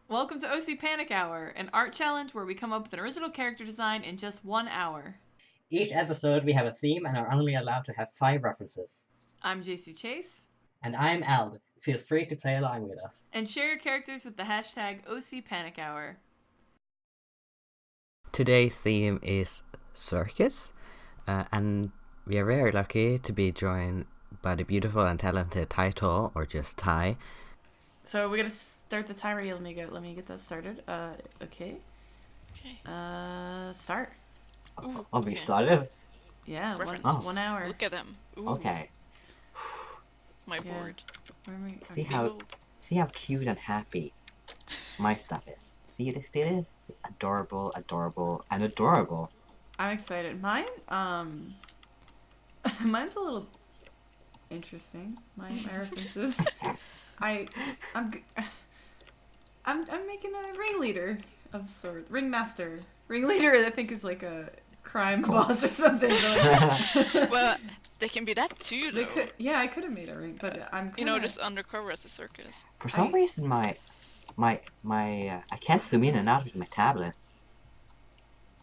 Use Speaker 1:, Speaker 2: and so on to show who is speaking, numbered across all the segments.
Speaker 1: Welcome to OC Panic Hour, an art challenge where we come up with an original character design in just 1 hour.
Speaker 2: Each episode we have a theme and are only allowed to have 5 references.
Speaker 1: I'm Jacey Chase.
Speaker 2: And I'm Eld. Feel free to play along with us.
Speaker 1: And share your characters with the hashtag OC Panic Hour.
Speaker 3: Today's theme is Circus, and we are very lucky to be joined by the beautiful and talented Tytoule, or just Ty.
Speaker 1: So we're gonna start the timer. Let me get that started. Okay. Start.
Speaker 2: Ooh, we started?
Speaker 1: Yeah,
Speaker 4: Reference.
Speaker 1: 1 hour.
Speaker 4: Look at them. Ooh,
Speaker 2: Okay.
Speaker 4: my board.
Speaker 2: See how cute and happy my stuff is. See this? Adorable, adorable, and adorable.
Speaker 1: I'm excited. Mine, mine's a little interesting. My references. I'm making a ringleader of sorts. Ringmaster. Ringleader, I think, is like a crime boss or something.
Speaker 4: Well, they can be that too, though.
Speaker 1: I could have made a ring, but I'm
Speaker 4: just undercover as a circus.
Speaker 2: For some reason, my I can't zoom in and out with my tablets.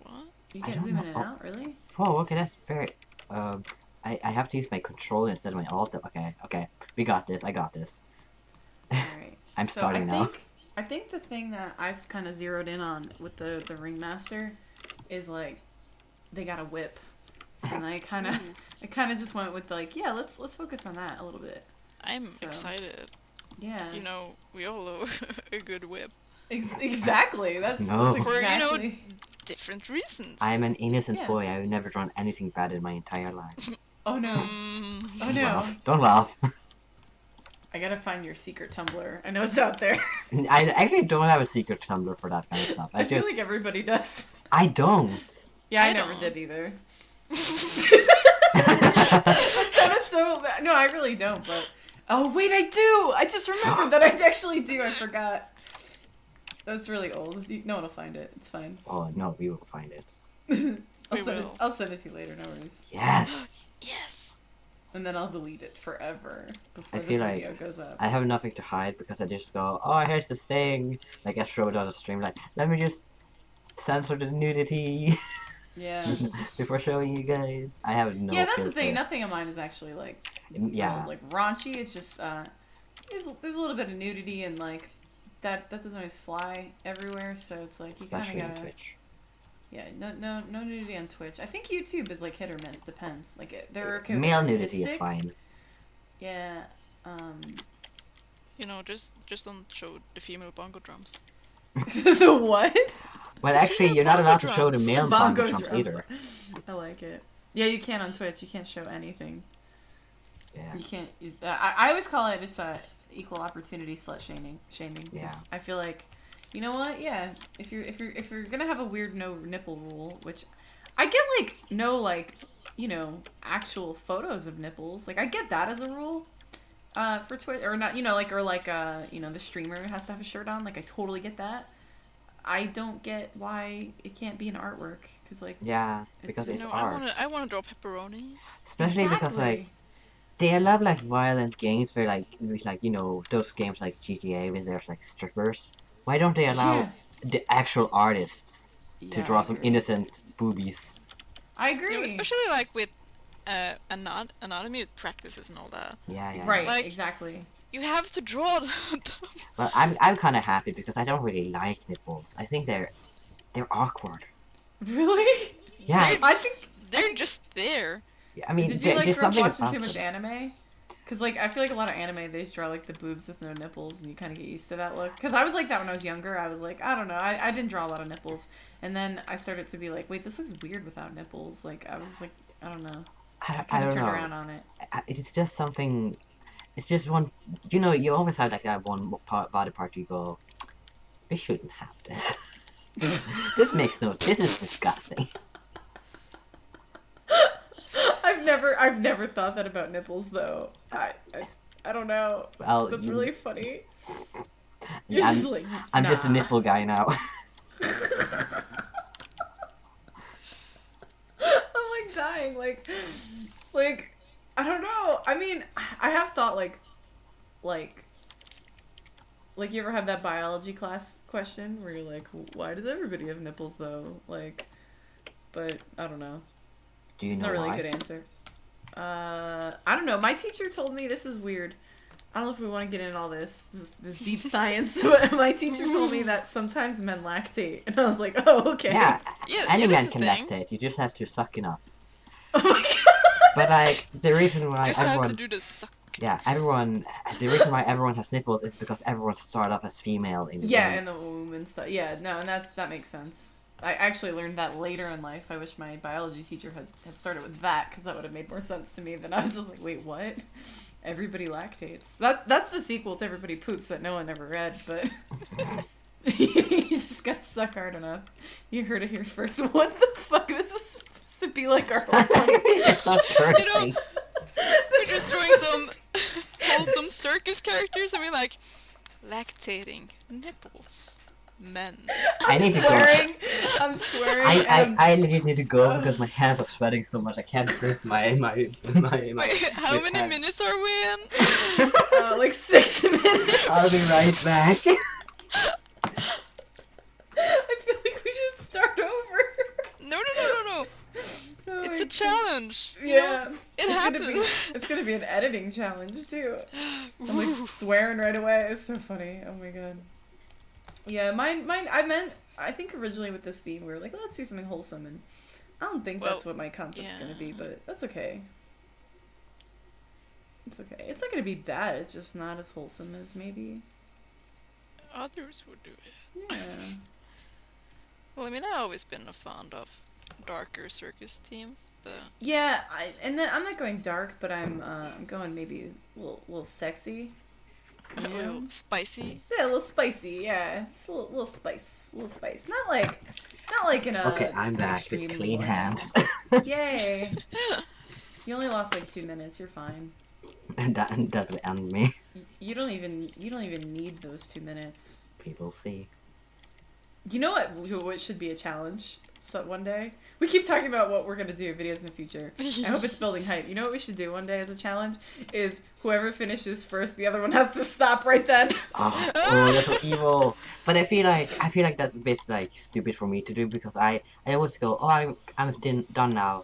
Speaker 4: What?
Speaker 1: You can't zoom in and out, really?
Speaker 2: Oh, okay, that's very. I have to use my controller instead of my alt. Okay, we got this. I got this.
Speaker 1: Alright.
Speaker 2: I'm starting now.
Speaker 1: I think the thing that I've kind of zeroed in on with the ringmaster is like they got a whip, and I kind of just went with like, yeah, let's focus on that a little bit.
Speaker 4: I'm excited.
Speaker 1: Yeah.
Speaker 4: We all love a good whip.
Speaker 1: Exactly. That's
Speaker 4: For
Speaker 1: exactly.
Speaker 4: Different reasons.
Speaker 2: I'm an innocent boy. I've never done anything bad in my entire life.
Speaker 1: Oh no. Oh no.
Speaker 2: Don't laugh.
Speaker 1: I gotta find your secret Tumblr. I know it's out there.
Speaker 2: I actually don't have a secret Tumblr for that kind of stuff.
Speaker 1: I feel like everybody does.
Speaker 2: I don't.
Speaker 1: Yeah, I never did either. That sounded so... No, I really don't, but... Oh, wait, I do! I just remembered that I actually do. I forgot. That's really old. No one will find it. It's fine.
Speaker 2: Oh, no, we will find it.
Speaker 1: I'll send it to you later, no worries.
Speaker 2: Yes!
Speaker 4: Yes!
Speaker 1: And then I'll delete it forever before
Speaker 2: I feel
Speaker 1: this
Speaker 2: like
Speaker 1: video goes up.
Speaker 2: I have nothing to hide because I just go, oh, here's this thing. Like, I throw it on the stream, like, let me just censor the nudity.
Speaker 1: Yeah.
Speaker 2: Before showing you guys. I have no
Speaker 1: Yeah, that's the
Speaker 2: filter.
Speaker 1: thing. Nothing of mine is actually, like, like raunchy. It's just, there's a little bit of nudity and, like, that doesn't always fly everywhere, so it's like, you kind of gotta...
Speaker 2: on Twitch.
Speaker 1: Yeah, no nudity on Twitch. I think YouTube is like hit or miss, depends. Like they're okay with
Speaker 2: male nudity is fine.
Speaker 1: Yeah,
Speaker 4: just don't show the female bongo drums.
Speaker 1: The what?
Speaker 2: Well, actually, you're not allowed to show the male bongo drums either.
Speaker 1: I like it. Yeah, you can on Twitch. You can't show anything.
Speaker 2: Yeah.
Speaker 1: You can't. I always call it. It's a equal opportunity slut shaming.
Speaker 2: Yeah.
Speaker 1: I feel like. You know what? Yeah. If you're gonna have a weird no nipple rule, which I get, like no like actual photos of nipples. Like I get that as a rule, for Twitch or not. The streamer has to have a shirt on. Like I totally get that. I don't get why it can't be an artwork because like
Speaker 2: because it's art.
Speaker 4: I wanna draw pepperonis.
Speaker 2: Especially because like they love like violent games where like those games like GTA where there's like strippers. Why don't they allow the actual artists to draw some innocent boobies?
Speaker 1: I agree.
Speaker 4: Especially like with anatomy with practices and all that.
Speaker 2: Yeah.
Speaker 1: Right,
Speaker 4: like,
Speaker 1: exactly.
Speaker 4: You have to draw them.
Speaker 2: Well, I'm kind of happy because I don't really like nipples. I think they're awkward.
Speaker 1: Really?
Speaker 2: Yeah.
Speaker 1: I think
Speaker 4: they're just there.
Speaker 2: Yeah, I mean,
Speaker 1: did you like
Speaker 2: there's something
Speaker 1: watching
Speaker 2: about
Speaker 1: too much anime? Because, like, I feel like a lot of anime, they just draw, like, the boobs with no nipples, and you kind of get used to that look. Because I was like that when I was younger. I was like, I don't know. I didn't draw a lot of nipples. And then I started to be like, wait, this looks weird without nipples. Like, I was like, I don't know. I kind of turned around on it.
Speaker 2: It's just something... It's just one... you always have, like, that one body part you go, we shouldn't have this. This makes no... This is disgusting.
Speaker 1: I've never thought that about nipples though. I don't know.
Speaker 2: Well,
Speaker 1: that's really funny.
Speaker 2: I'm just a nipple guy now.
Speaker 1: I'm like dying. Like I don't know. I mean, I have thought like Like, you ever have that biology class question where you're like, why does everybody have nipples though? Like, but I don't know.
Speaker 2: Do you
Speaker 1: It's
Speaker 2: know
Speaker 1: not really
Speaker 2: why?
Speaker 1: a good answer. I don't know. My teacher told me, this is weird. I don't know if we want to get into all this deep science, but my teacher told me that sometimes men lactate, and I was like, oh, okay.
Speaker 2: Yeah,
Speaker 4: Yeah,
Speaker 2: any
Speaker 4: yeah,
Speaker 2: man
Speaker 4: that's
Speaker 2: can
Speaker 4: the thing.
Speaker 2: lactate. You just have to suck enough.
Speaker 1: Oh my god.
Speaker 2: But like the reason why
Speaker 4: Just have to
Speaker 2: everyone,
Speaker 4: do the suck.
Speaker 2: yeah, everyone, the reason why everyone has nipples is because everyone started off as female in the
Speaker 1: Yeah,
Speaker 2: womb.
Speaker 1: and the womb and stuff. Yeah, no, and that makes sense. I actually learned that later in life. I wish my biology teacher had started with that, because that would have made more sense to me. Than I was just like, wait, what? Everybody lactates. That's the sequel to Everybody Poops that no one ever read, but you just gotta suck hard enough. You heard it here first. What the fuck? This is supposed to be like our whole song.
Speaker 2: It's not cursing.
Speaker 4: We're just throwing some wholesome circus characters. I mean, like, lactating, nipples, men.
Speaker 2: I need to go.
Speaker 1: I'm swearing.
Speaker 2: I legit need to go because my hands are sweating so much. I can't lift my
Speaker 4: Wait, how many
Speaker 2: hands.
Speaker 4: minutes are we in?
Speaker 1: Like 6 minutes.
Speaker 2: I'll be right back.
Speaker 1: I feel like we should start over.
Speaker 4: No.
Speaker 1: Oh
Speaker 4: It's
Speaker 1: my
Speaker 4: a challenge.
Speaker 1: God.
Speaker 4: You know?
Speaker 1: Yeah.
Speaker 4: It happens.
Speaker 1: It's gonna be an editing challenge too. I'm like swearing right away. It's so funny. Oh my god. Yeah, mine. I think originally with this theme we were like, let's do something wholesome, and I don't think that's what my concept's gonna be, but that's okay. It's okay. It's not gonna be bad. It's just not as wholesome as maybe.
Speaker 4: Others would do it.
Speaker 1: Yeah.
Speaker 4: Well, I mean, I've always been a fond of darker circus themes, but
Speaker 1: Yeah, and then I'm not going dark, but I'm going maybe a little sexy.
Speaker 4: a little spicy.
Speaker 1: Yeah, a little spicy. Yeah, just a little spice, Not like in a.
Speaker 2: Okay, I'm back
Speaker 1: extreme
Speaker 2: with clean
Speaker 1: way.
Speaker 2: hands.
Speaker 1: Yay! You only lost like 2 minutes. You're fine.
Speaker 2: And that will end me.
Speaker 1: You don't even need those 2 minutes.
Speaker 2: People see.
Speaker 1: You know what should be a challenge? So one day we keep talking about what we're gonna do videos in the future. I hope it's building hype. You know what we should do one day as a challenge is whoever finishes first, the other one has to stop right then.
Speaker 2: Oh, that's so evil. But I feel like that's a bit like stupid for me to do because I always go, oh, I'm done now,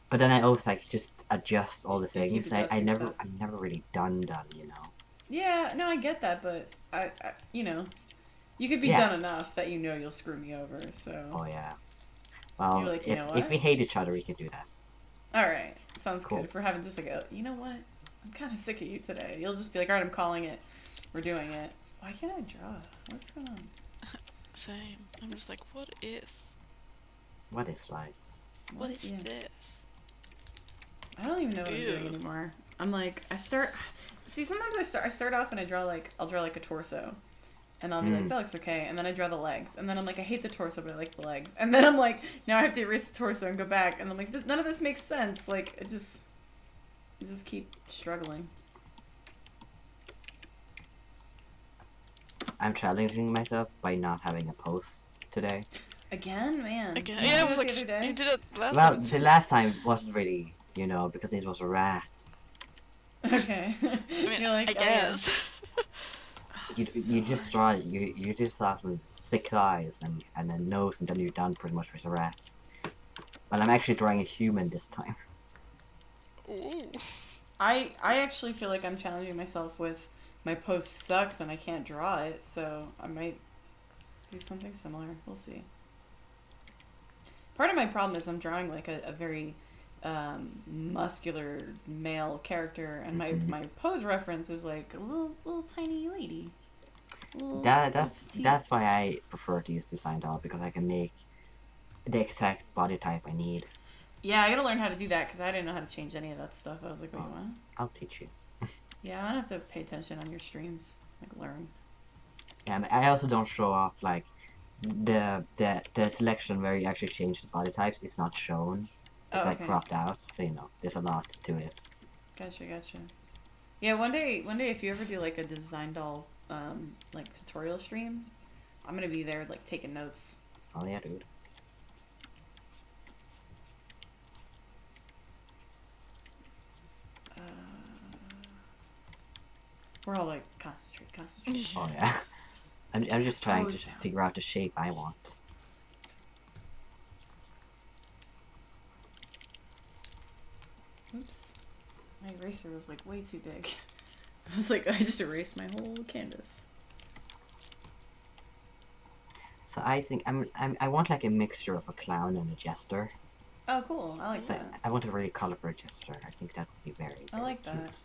Speaker 2: but then I always like just adjust all the
Speaker 1: keep
Speaker 2: things.
Speaker 1: adjusting stuff.
Speaker 2: I'm never really done, you know.
Speaker 1: Yeah, no, I get that, but I you know, you could be
Speaker 2: Yeah.
Speaker 1: done enough that you know you'll screw me over. So
Speaker 2: Oh yeah. Well,
Speaker 1: You're like, you know
Speaker 2: if
Speaker 1: what?
Speaker 2: we hate each other, we can do that.
Speaker 1: all right, sounds
Speaker 2: Cool.
Speaker 1: good. If we're having just like a, you know what, I'm kind of sick of you today. You'll just be like, all right, I'm calling it. We're doing it. Why can't I draw? What's going on?
Speaker 4: Same. I'm just like, what is
Speaker 2: What is like?
Speaker 4: what is
Speaker 1: Yeah.
Speaker 4: this?
Speaker 1: I don't even know what I'm doing
Speaker 4: Ew.
Speaker 1: anymore. I'm like, sometimes I start off and I'll draw like a torso. And I'll be like, that looks okay. And then I draw the legs. And then I'm like, I hate the torso, but I like the legs. And then I'm like, now I have to erase the torso and go back. And I'm like, none of this makes sense. Like, I just keep struggling.
Speaker 2: I'm challenging myself by not having a post today.
Speaker 1: Again, man.
Speaker 4: Okay.
Speaker 1: You
Speaker 4: Yeah, I
Speaker 1: did
Speaker 4: was
Speaker 1: it
Speaker 4: like,
Speaker 1: the other day?
Speaker 4: you did it last
Speaker 2: Well,
Speaker 4: time.
Speaker 2: the last time wasn't really, you know, because it was a rat.
Speaker 1: Okay.
Speaker 4: I mean,
Speaker 1: You're like,
Speaker 4: I
Speaker 1: oh, yeah.
Speaker 4: guess.
Speaker 2: You just draw you just start with thick eyes and a nose, and then you're done pretty much with a rat. But I'm actually drawing a human this time.
Speaker 4: Ooh.
Speaker 1: I actually feel like I'm challenging myself with my post sucks and I can't draw it, so I might do something similar. We'll see. Part of my problem is I'm drawing like a very muscular male character, and my pose reference is like a little tiny lady.
Speaker 2: That's why I prefer to use Design Doll, because I can make the exact body type I need.
Speaker 1: Yeah, I gotta learn how to do that because I didn't know how to change any of that stuff. I was like, wait, what?
Speaker 2: I'll teach you.
Speaker 1: Yeah, I'm gonna have to pay attention on your streams, like learn.
Speaker 2: And I also don't show off like the selection where you actually change the body types. It's not shown. It's
Speaker 1: Oh,
Speaker 2: like
Speaker 1: okay.
Speaker 2: cropped out, so you know there's a lot to it.
Speaker 1: Gotcha. Yeah, one day if you ever do like a Design Doll like tutorial stream, I'm gonna be there like taking notes.
Speaker 2: Oh yeah, dude.
Speaker 1: We're all like, concentrate, concentrate.
Speaker 2: Oh yeah. I'm just trying
Speaker 1: Pose
Speaker 2: to
Speaker 1: down.
Speaker 2: figure out the shape I want.
Speaker 1: Oops. My eraser was like way too big. I was like, I just erased my whole canvas.
Speaker 2: So I think I want like a mixture of a clown and a jester.
Speaker 1: Oh, cool. I like
Speaker 2: So
Speaker 1: that.
Speaker 2: I want a really colorful jester. I think that would be very,
Speaker 1: I
Speaker 2: very
Speaker 1: like
Speaker 2: cute.
Speaker 1: that.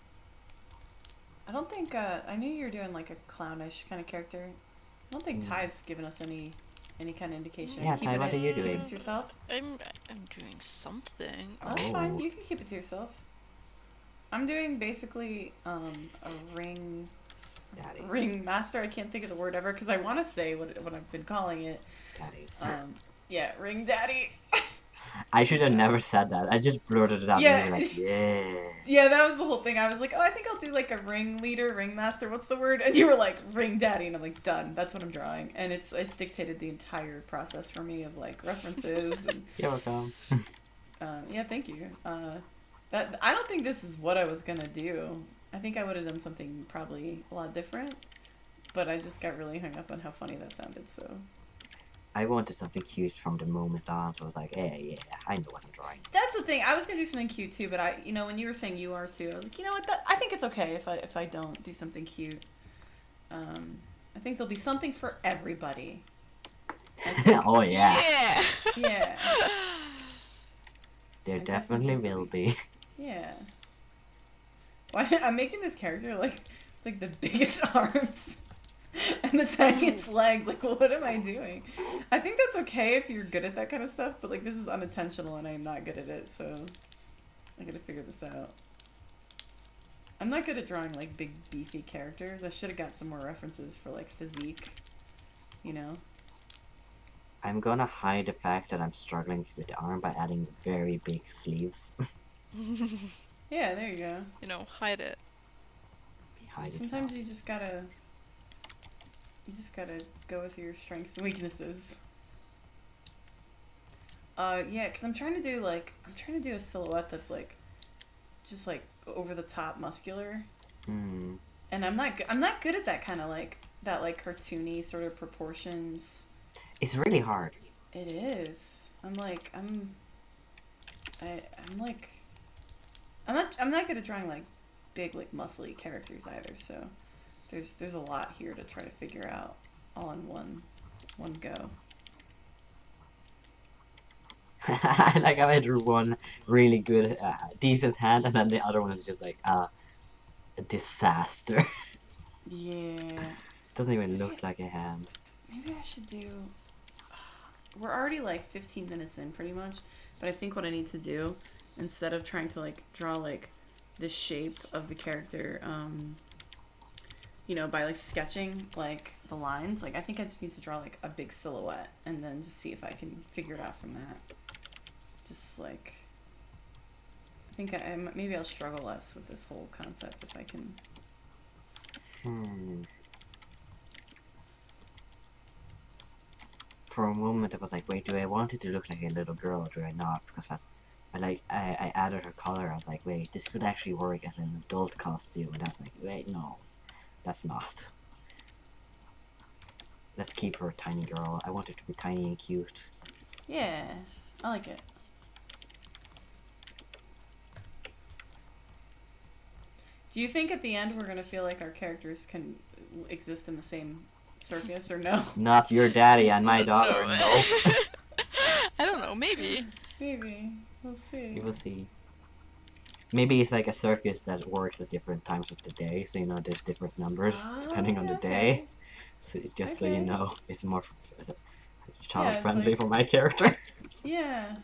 Speaker 1: I don't think, I knew you were doing like a clownish kind of character. I don't think Ty's given us any kind of indication.
Speaker 2: Yeah,
Speaker 1: Keep
Speaker 2: Ty,
Speaker 1: it
Speaker 2: what are you
Speaker 1: keep
Speaker 2: doing?
Speaker 1: it to yourself?
Speaker 4: I'm doing something.
Speaker 1: Oh, that's fine.
Speaker 2: Oh.
Speaker 1: You can keep it to yourself. I'm doing basically a ring
Speaker 2: Daddy.
Speaker 1: master. I can't think of the word ever because I want to say what I've been calling it.
Speaker 2: Daddy.
Speaker 1: Yeah, ring daddy.
Speaker 2: I should have never said that. I just blurted it out
Speaker 1: Yeah.
Speaker 2: and you were like, yeah.
Speaker 1: Yeah, that was the whole thing. I was like, oh, I think I'll do like a ring leader, ring master. What's the word? And you were like, ring daddy, and I'm like, done. That's what I'm drawing, and it's dictated the entire process for me of like references and.
Speaker 2: You're welcome.
Speaker 1: Yeah, thank you. That I don't think this is what I was gonna do. I think I would have done something probably a lot different, but I just got really hung up on how funny that sounded. So.
Speaker 2: I wanted something cute from the moment on, so I was like, yeah, I know what I'm drawing.
Speaker 1: That's the thing. I was gonna do something cute too, but when you were saying you are too, I was like, you know what? I think it's okay if I don't do something cute. I think there'll be something for everybody.
Speaker 2: Oh yeah,
Speaker 4: Yeah.
Speaker 1: Yeah,
Speaker 2: there
Speaker 1: I
Speaker 2: definitely will be.
Speaker 1: yeah. Why I'm making this character like the biggest arms and the tiniest legs. Like, what am I doing? I think that's okay if you're good at that kind of stuff, but like this is unintentional and I'm not good at it, so I gotta figure this out. I'm not good at drawing like big beefy characters. I should have got some more references for like physique, you know?
Speaker 2: I'm gonna hide the fact that I'm struggling with the arm by adding very big sleeves.
Speaker 1: Yeah, there you go.
Speaker 4: You know, hide it.
Speaker 2: Behind it.
Speaker 1: Sometimes you just gotta go with your strengths and weaknesses. Yeah, because I'm trying to do a silhouette that's like just like over the top muscular. And I'm not good at that kind of like that like cartoony sort of proportions.
Speaker 2: It's really hard.
Speaker 1: It is. I'm not good at drawing like big like muscly characters either, so there's a lot here to try to figure out all in one go.
Speaker 2: Like I drew one really good, decent hand, and then the other one is just like a disaster.
Speaker 1: Yeah.
Speaker 2: Doesn't even look like a hand.
Speaker 1: Maybe I should do. We're already like 15 minutes in pretty much, but I think what I need to do, instead of trying to like draw like the shape of the character, by like sketching like the lines, like I think I just need to draw like a big silhouette and then just see if I can figure it out from that. Just like, I think maybe I'll struggle less with this whole concept if I can.
Speaker 2: For a moment I was like, wait, do I want it to look like a little girl or do I not? Because I added her color. I was like, wait, this could actually work as an adult costume, and I was like, wait, no, that's not. Let's keep her a tiny girl. I want her to be tiny and cute.
Speaker 1: Yeah, I like it. Do you think at the end we're gonna feel like our characters can exist in the same circus or no?
Speaker 2: Not your daddy and my daughter.
Speaker 4: No.
Speaker 2: No.
Speaker 4: I don't know, maybe.
Speaker 1: Maybe. We'll see.
Speaker 2: You will see. Maybe it's like a circus that works at different times of the day, so there's different numbers depending on the day. So just so you know, it's more child friendly for my character.
Speaker 1: Yeah.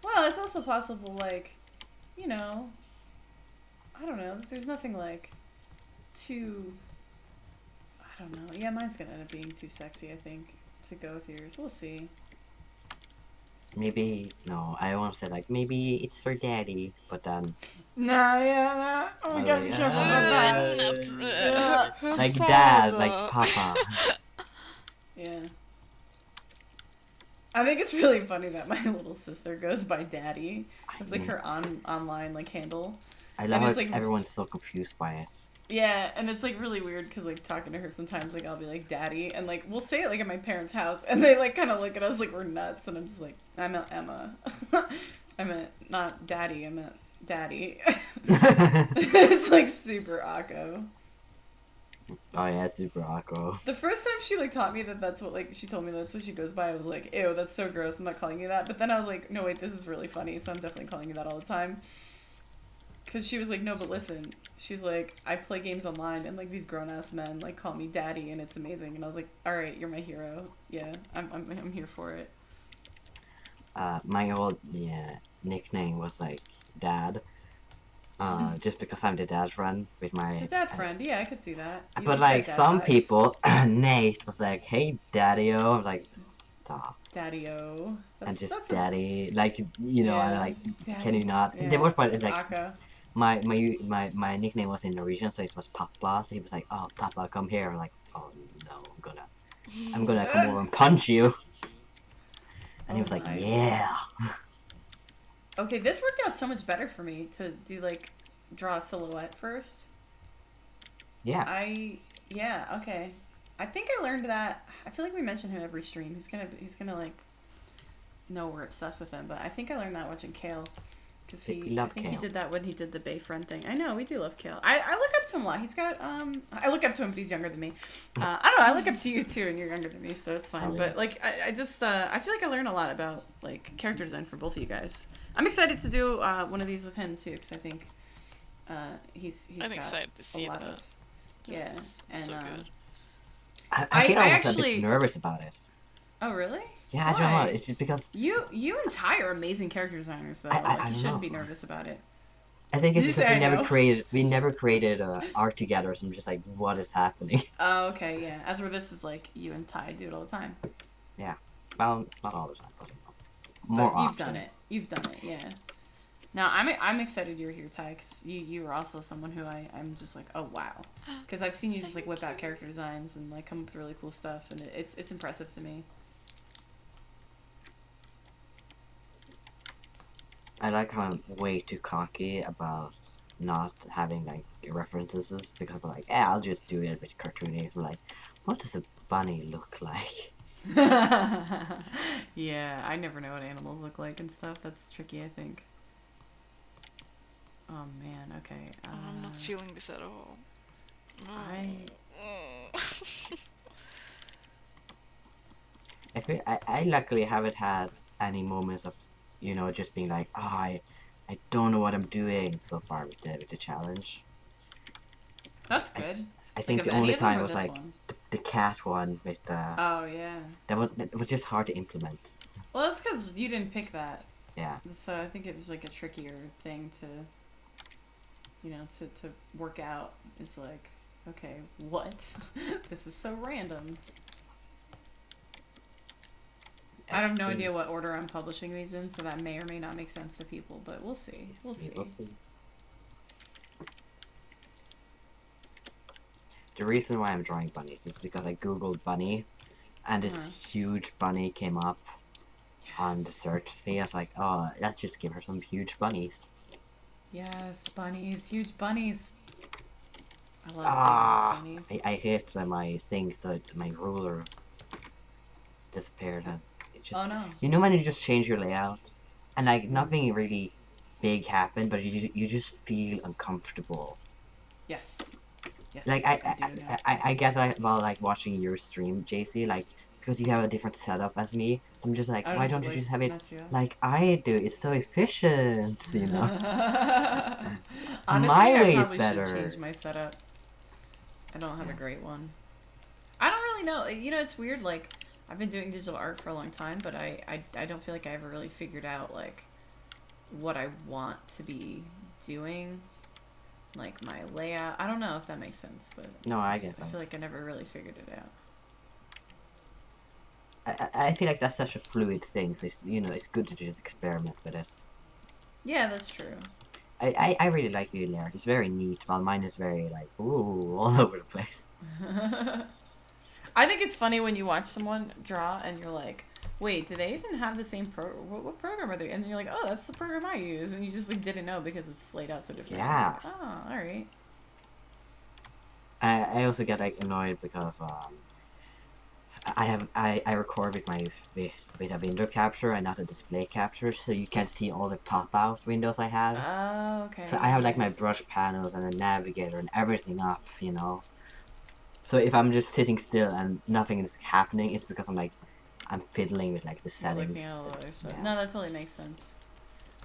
Speaker 1: Well, it's also possible, like, I don't know. There's nothing like too. I don't know. Yeah, mine's gonna end up being too sexy, I think, to go with yours. We'll see.
Speaker 2: Maybe no. I want to say like maybe it's for daddy, but then.
Speaker 1: Nah, yeah, nah. Oh my god, be careful about that.
Speaker 4: Her
Speaker 2: Like
Speaker 4: father.
Speaker 2: dad, like papa.
Speaker 1: Yeah. I think it's really funny that my little sister goes by Daddy. It's like her online like handle.
Speaker 2: I love
Speaker 1: and
Speaker 2: how
Speaker 1: it's like,
Speaker 2: everyone's so confused by it.
Speaker 1: Yeah, and it's like really weird because like talking to her sometimes like I'll be like daddy and like we'll say it like at my parents' house and they like kind of look at us like we're nuts and I'm just like I'm a Emma. I meant not daddy, I meant daddy. It's like super awko.
Speaker 2: Oh yeah, super awkward.
Speaker 1: The first time she like taught me that that's what like she told me that's what she goes by, I was like, ew, that's so gross, I'm not calling you that. But then I was like, no wait, this is really funny, so I'm definitely calling you that all the time. Cause she was like, no, but listen, she's like, I play games online and like these grown ass men like call me daddy and it's amazing. And I was like, all right, you're my hero. Yeah, I'm here for it.
Speaker 2: My old nickname was like Dad. Just because I'm the dad friend with my.
Speaker 1: The dad friend, yeah, I could see that. You
Speaker 2: But
Speaker 1: look
Speaker 2: like
Speaker 1: dad
Speaker 2: some
Speaker 1: vibes.
Speaker 2: people, Nate was like, "Hey, Daddy-o," I was like, "Stop."
Speaker 1: Daddy-o.
Speaker 2: And just
Speaker 1: that's a-
Speaker 2: daddy, like you know,
Speaker 1: Yeah,
Speaker 2: like
Speaker 1: daddy.
Speaker 2: can you not?
Speaker 1: Yeah,
Speaker 2: The worst part
Speaker 1: it's
Speaker 2: is like
Speaker 1: Aka.
Speaker 2: my nickname was in Norwegian, so it was Papa. So he was like, "Oh, Papa, come here." I'm like, "Oh no, I'm gonna come over and punch you." And he
Speaker 1: Oh
Speaker 2: was like,
Speaker 1: my.
Speaker 2: "Yeah."
Speaker 1: Okay, this worked out so much better for me to do like draw a silhouette first.
Speaker 2: Yeah.
Speaker 1: Yeah, okay. I think I learned that. I feel like we mention him every stream. He's gonna like know we're obsessed with him, but I think I learned that watching Kale. Because
Speaker 2: We
Speaker 1: I
Speaker 2: love
Speaker 1: think he
Speaker 2: Kale.
Speaker 1: did that when he did the Bay Friend thing. I know, we do love Kale. I look up to him a lot. He's got I look up to him, but he's younger than me. I don't know, I look up to you too and you're younger than me, so it's fine.
Speaker 2: Oh, yeah.
Speaker 1: But like I just I feel like I learned a lot about like character design for both of you guys. I'm excited to do one of these with him too, because I think he's
Speaker 4: I'm
Speaker 1: got
Speaker 4: excited to see
Speaker 1: a lot
Speaker 4: that.
Speaker 1: of yeah,
Speaker 4: It's
Speaker 1: and
Speaker 4: so good.
Speaker 2: I feel
Speaker 1: I
Speaker 2: almost a
Speaker 1: actually-
Speaker 2: bit nervous about it.
Speaker 1: oh really?
Speaker 2: Yeah, I don't know.
Speaker 1: Why?
Speaker 2: It's just because
Speaker 1: You and Ty are amazing character designers though.
Speaker 2: I
Speaker 1: Like you
Speaker 2: don't
Speaker 1: shouldn't
Speaker 2: know.
Speaker 1: be nervous about it.
Speaker 2: I think it's
Speaker 1: Did you
Speaker 2: because
Speaker 1: say I know?
Speaker 2: we never created art together. So I'm just like, what is happening?
Speaker 1: Oh okay, yeah. As where this is like you and Ty do it all the time.
Speaker 2: Well, not all the time, but
Speaker 1: But
Speaker 2: more
Speaker 1: you've
Speaker 2: often.
Speaker 1: done it. You've done it, yeah. Now I'm excited you're here, Ty, because you are also someone who I'm just like, oh wow, because I've seen you just like whip out character designs and like come up with really cool stuff, and it's impressive to me.
Speaker 2: I like how I'm way too cocky about not having like references because I'm like, I'll just do it with cartoony. I'm like, what does a bunny look like?
Speaker 1: Yeah, I never know what animals look like and stuff. That's tricky, I think. Oh man, okay.
Speaker 4: I'm not feeling this at all. No.
Speaker 2: I luckily haven't had any moments of, just being like, I don't know what I'm doing so far with the challenge.
Speaker 1: That's good.
Speaker 2: I think
Speaker 1: Like,
Speaker 2: the
Speaker 1: of any
Speaker 2: only
Speaker 1: of them
Speaker 2: time
Speaker 1: or
Speaker 2: was
Speaker 1: this
Speaker 2: like
Speaker 1: one?
Speaker 2: the cat one with
Speaker 1: Oh yeah.
Speaker 2: it was just hard to implement.
Speaker 1: Well, that's because you didn't pick that.
Speaker 2: Yeah.
Speaker 1: So I think it was like a trickier thing to, to work out. It's like, okay, what? This is so random. I have no idea what order I'm publishing these in, so that may or may not make sense to people, but we'll see. We'll see.
Speaker 2: The reason why I'm drawing bunnies is because I googled bunny, and this huge bunny came up on the search feed. I was like, oh, let's just give her some huge bunnies.
Speaker 1: Yes, bunnies, huge bunnies. I love bunnies.
Speaker 2: I hit my thing, so my ruler disappeared. And it just,
Speaker 1: Oh no.
Speaker 2: You know when you just change your layout, and like nothing really big happened, but you just feel uncomfortable.
Speaker 1: Yes. Yes.
Speaker 2: Like
Speaker 1: do, yeah.
Speaker 2: I guess while like watching your stream, JC, like because you have a different setup as me, so I'm just like, why don't you just have it like I do? It's so efficient, you know.
Speaker 1: Honestly,
Speaker 2: My
Speaker 1: I
Speaker 2: way is
Speaker 1: probably
Speaker 2: better.
Speaker 1: should change my setup. I don't have a great one. I don't really know. It's weird. Like I've been doing digital art for a long time, but I don't feel like I ever really figured out like what I want to be doing. Like my layout. I don't know if that makes sense, but
Speaker 2: No, I get
Speaker 1: I
Speaker 2: that.
Speaker 1: feel like I never really figured it out.
Speaker 2: I feel like that's such a fluid thing, so it's good to just experiment with it.
Speaker 1: Yeah, that's true.
Speaker 2: I really like your layout. It's very neat, while mine is very like ooh all over the place.
Speaker 1: I think it's funny when you watch someone draw and you're like, wait, do they even have the same what program are they? And you're like, oh, that's the program I use, and you just like didn't know because it's laid out so different.
Speaker 2: Yeah.
Speaker 1: Like, oh, all right.
Speaker 2: I also get like annoyed because I record with with a window capture and not a display capture, so you can't see all the pop out windows I have.
Speaker 1: Oh, okay.
Speaker 2: So I have like my brush panels and a navigator and everything up, you know. So if I'm just sitting still and nothing is happening, it's because I'm fiddling with like the
Speaker 1: You're
Speaker 2: settings.
Speaker 1: looking at all the other stuff.
Speaker 2: Yeah.
Speaker 1: No, that totally makes sense.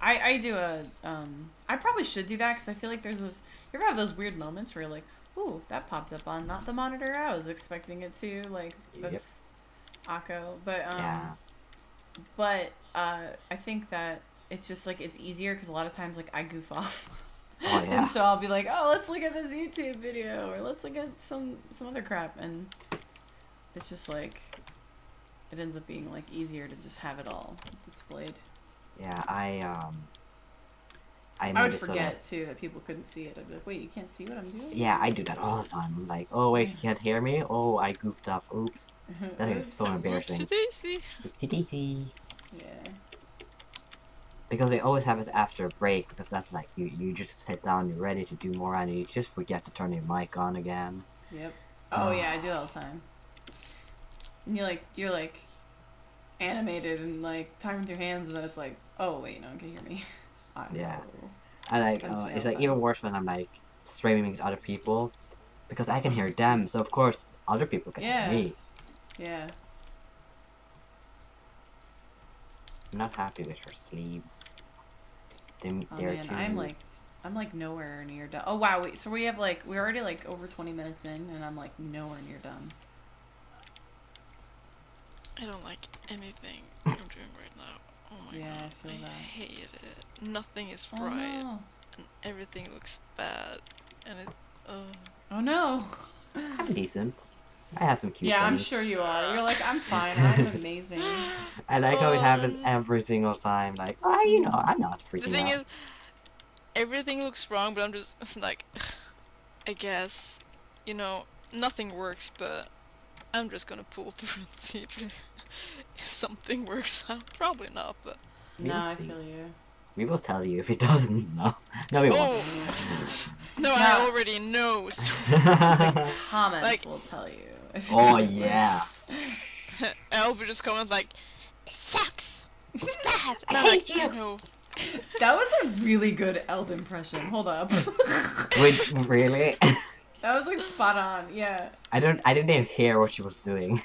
Speaker 1: I do I probably should do that because I feel like there's those, you ever have those weird moments where you're like, ooh, that popped up on not the monitor I was expecting it to, like, that's Akko, but I think that it's just like, it's easier because a lot of times like I goof off.
Speaker 2: Oh, yeah.
Speaker 1: And so I'll be like, oh, let's look at this YouTube video, or let's look at some other crap, and it's just like, it ends up being like easier to just have it all displayed.
Speaker 2: Yeah, I
Speaker 1: would forget too that people couldn't see it. I'd be like, wait, you can't see what I'm doing?
Speaker 2: Yeah, I do that all the time. I'm like, oh wait, you can't hear me? Oh, I goofed up. Oops. That is so embarrassing.
Speaker 4: Oopsie-daisy.
Speaker 2: Oopsie-daisy.
Speaker 1: Yeah.
Speaker 2: Because they always have us after a break, because that's like, you just sit down, you're ready to do more, and you just forget to turn your mic on again.
Speaker 1: Yep. Oh yeah, I do that all the time. And you're like animated and like talking with your hands, and then it's like, oh wait, no one can hear me.
Speaker 2: Yeah. And like, it's like even worse when I'm like streaming with other people, because I can hear them, so of course other people can hear me.
Speaker 1: Yeah.
Speaker 2: I'm not happy with her sleeves.
Speaker 1: Man, I'm like nowhere near done. Oh wow, wait, so we're already like over 20 minutes in, and I'm like nowhere near done.
Speaker 4: I don't like anything I'm doing right now. Oh my god.
Speaker 1: I feel that.
Speaker 4: Hate it. Nothing is
Speaker 1: Oh
Speaker 4: right.
Speaker 1: no.
Speaker 4: And everything looks bad. And it
Speaker 1: Oh no.
Speaker 2: I'm decent. I have some cute
Speaker 1: Yeah, I'm
Speaker 2: things.
Speaker 1: sure you are. You're like, I'm fine. I'm amazing.
Speaker 2: I like how it happens every single time. Like, oh, you know, I'm not freaking
Speaker 4: the thing
Speaker 2: out.
Speaker 4: is, everything looks wrong, but I'm just like, I guess, you know, nothing works, but I'm just gonna pull through and see if something works out. Probably not, but.
Speaker 2: We
Speaker 1: No,
Speaker 2: will
Speaker 1: I
Speaker 2: see.
Speaker 1: feel you.
Speaker 2: We will tell you if it doesn't. No, we won't.
Speaker 4: No, I already know. So
Speaker 1: The comments
Speaker 4: Like-
Speaker 1: will tell you. If it
Speaker 2: Oh
Speaker 1: doesn't
Speaker 2: yeah.
Speaker 4: Elf would just comment like, it sucks. It's bad.
Speaker 2: I
Speaker 4: And I'm
Speaker 2: hate
Speaker 4: like,
Speaker 2: you.
Speaker 4: I know.
Speaker 1: work. That was a really good Eld impression. Hold up.
Speaker 2: Wait, really?
Speaker 1: That was like spot on. Yeah.
Speaker 2: I didn't even hear what she was doing.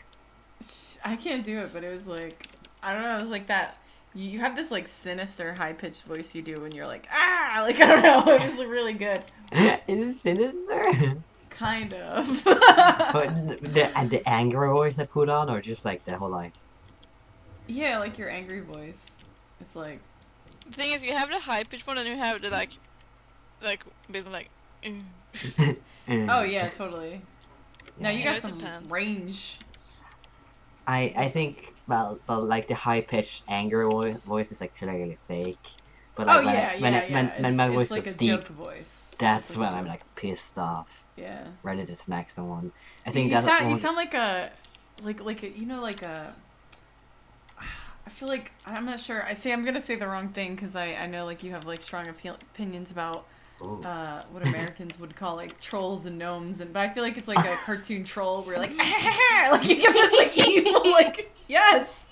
Speaker 1: I can't do it, but it was like, I don't know. It was like that. You have this like sinister high pitched voice you do when you're like, ah, like I don't know. It was like, really good.
Speaker 2: Is it sinister?
Speaker 1: Kind of.
Speaker 2: But the angry voice I put on, or just like the whole like.
Speaker 1: Yeah, like your angry voice. It's like.
Speaker 4: The thing is, you have the high pitched one and you have the like, bit like,
Speaker 1: Oh yeah, totally. No, you got
Speaker 4: it
Speaker 1: some
Speaker 4: depends.
Speaker 1: range.
Speaker 2: I think well like the high pitched angry voice is like clearly fake. But like when my voice
Speaker 1: it's like
Speaker 2: was
Speaker 1: a
Speaker 2: deep,
Speaker 1: joke voice.
Speaker 2: that's
Speaker 1: It's
Speaker 2: when
Speaker 1: a
Speaker 2: I'm
Speaker 1: joke.
Speaker 2: like pissed off,
Speaker 1: Yeah.
Speaker 2: ready to smack someone. I think
Speaker 1: you
Speaker 2: that's
Speaker 1: sound,
Speaker 2: one-
Speaker 1: you sound like a, like a, you know, like a. I feel like I'm not sure. I'm gonna say the wrong thing because I know like you have like strong opinions about
Speaker 2: Ooh.
Speaker 1: what Americans would call like trolls and gnomes, but I feel like it's like a cartoon troll where you're like like you give this like evil like yes.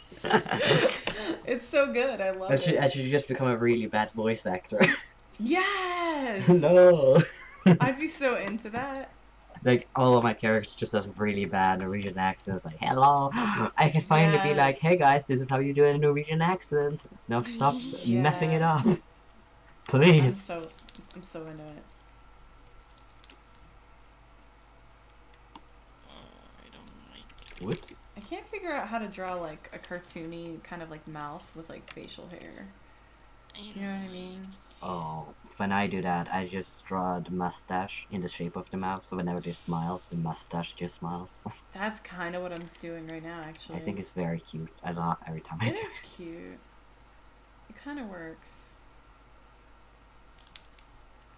Speaker 1: It's so good. I love it.
Speaker 2: I should just become a really bad voice actor.
Speaker 1: Yes.
Speaker 2: No.
Speaker 1: I'd be so into that.
Speaker 2: Like all of my characters just have really bad Norwegian accents. Like, hello, I can finally be like,
Speaker 1: Yes.
Speaker 2: hey guys, this is how you do a Norwegian accent. Now stop messing it up,
Speaker 1: Yes.
Speaker 2: please.
Speaker 1: I'm so into it.
Speaker 4: I don't like.
Speaker 2: Whoops.
Speaker 1: I can't figure out how to draw like a cartoony kind of like mouth with like facial hair. You know what I mean?
Speaker 2: Oh, when I do that, I just draw the mustache in the shape of the mouth. So whenever they smile, the mustache just smiles.
Speaker 1: That's kind of what I'm doing right now, actually.
Speaker 2: I think it's very cute. I laugh every time I
Speaker 1: It
Speaker 2: do
Speaker 1: is cute. It kind of works.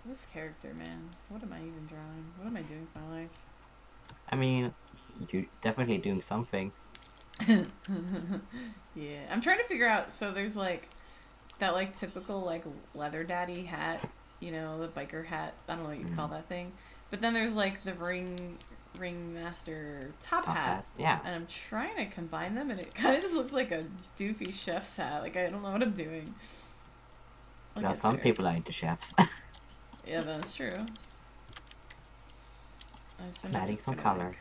Speaker 1: This character, man. What am I even drawing? What am I doing with my life?
Speaker 2: I mean, you're definitely doing something.
Speaker 1: Yeah, I'm trying to figure out. So there's like that like typical like leather daddy hat, you know, the biker hat. I don't know what you'd call that thing. But then there's like the ringmaster top hat.
Speaker 2: Yeah.
Speaker 1: And I'm trying to combine them, and it kind of just looks like a doofy chef's hat. Like I don't know what I'm doing.
Speaker 2: Well, some people are into chefs.
Speaker 1: Yeah, that's true.
Speaker 2: Adding some color.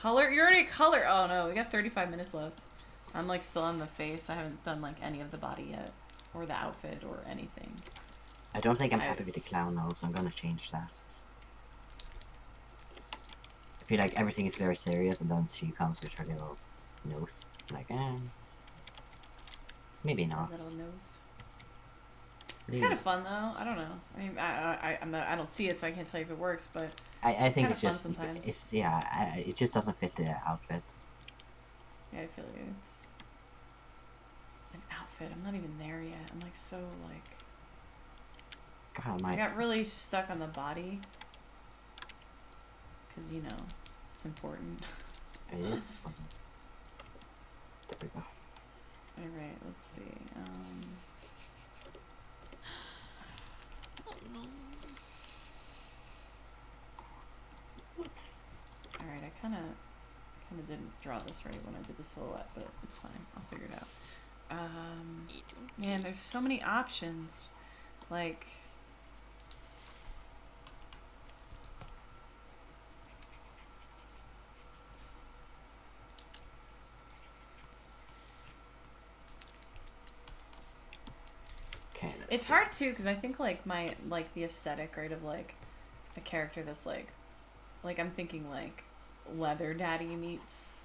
Speaker 1: Color? You're already color. Oh no, we got 35 minutes left. I'm like still on the face. I haven't done like any of the body yet, or the outfit, or anything.
Speaker 2: I don't think I'm happy with the clown nose. I'm gonna change that. I feel like everything is very serious, and then she comes with her little nose. Like, maybe not.
Speaker 1: Little nose. It's kind of fun though. I don't know. I mean, I don't see it, so I can't tell you if it works. But
Speaker 2: I think it's
Speaker 1: fun
Speaker 2: just
Speaker 1: sometimes.
Speaker 2: it just doesn't fit the outfits.
Speaker 1: Yeah, I feel like it's an outfit. I'm not even there yet. I'm like so like.
Speaker 2: God,
Speaker 1: I got really stuck on the body. Cause you know, it's important.
Speaker 2: It is. There we go.
Speaker 1: All right, let's see.
Speaker 4: Oh no.
Speaker 2: Oops.
Speaker 1: All right, I kind of didn't draw this right when I did the silhouette, but it's fine. I'll figure it out. Man, there's so many options. Like.
Speaker 2: Okay.
Speaker 1: It's hard too, because I think like the aesthetic, right, of like a character that's like I'm thinking like Leather Daddy meets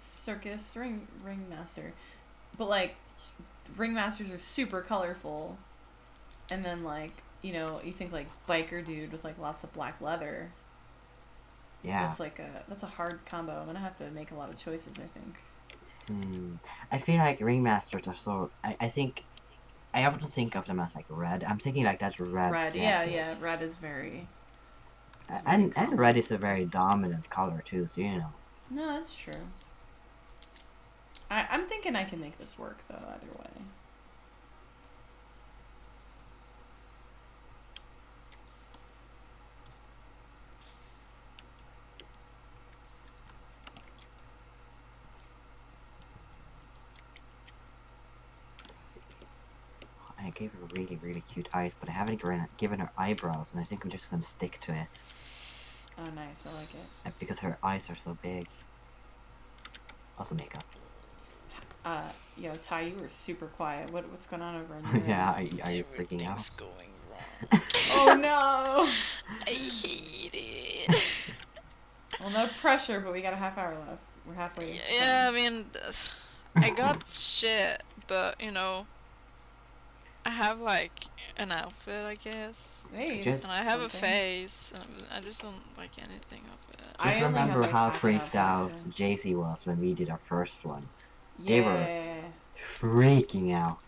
Speaker 1: Circus Ringmaster, but like Ringmasters are super colorful, and then like you think like biker dude with like lots of black leather.
Speaker 2: Yeah.
Speaker 1: That's a hard combo. I'm gonna have to make a lot of choices, I think.
Speaker 2: I feel like ringmasters are so. I think I often think of them as like red. I'm thinking like that's red.
Speaker 1: Red,
Speaker 2: jacket.
Speaker 1: yeah. Red is very.
Speaker 2: And red is a very dominant color too, so you know.
Speaker 1: No, that's true. I'm thinking I can make this work though. Either way.
Speaker 2: I gave her really, really cute eyes, but I haven't given her eyebrows, and I think I'm just gonna stick to it.
Speaker 1: Oh, nice. I like it.
Speaker 2: Because her eyes are so big. Also makeup.
Speaker 1: Yo, Ty, you were super quiet. What's going on over in there?
Speaker 2: Yeah, are you freaking out?
Speaker 4: Everything's going wrong.
Speaker 1: Oh no!
Speaker 4: I hate it.
Speaker 1: Well, no pressure, but we got a half hour left. We're halfway.
Speaker 4: Yeah, I mean, I got shit, but you know, I have like an outfit, I guess,
Speaker 1: Hey,
Speaker 2: Just-
Speaker 4: and I have a
Speaker 1: something.
Speaker 4: face, and I just don't like anything of it.
Speaker 1: I
Speaker 2: Just
Speaker 1: only have,
Speaker 2: remember
Speaker 1: like,
Speaker 2: how
Speaker 1: half an
Speaker 2: freaked out
Speaker 1: outfit,
Speaker 2: Jacey was when we did our first one.
Speaker 1: Yeah,
Speaker 2: They were freaking out.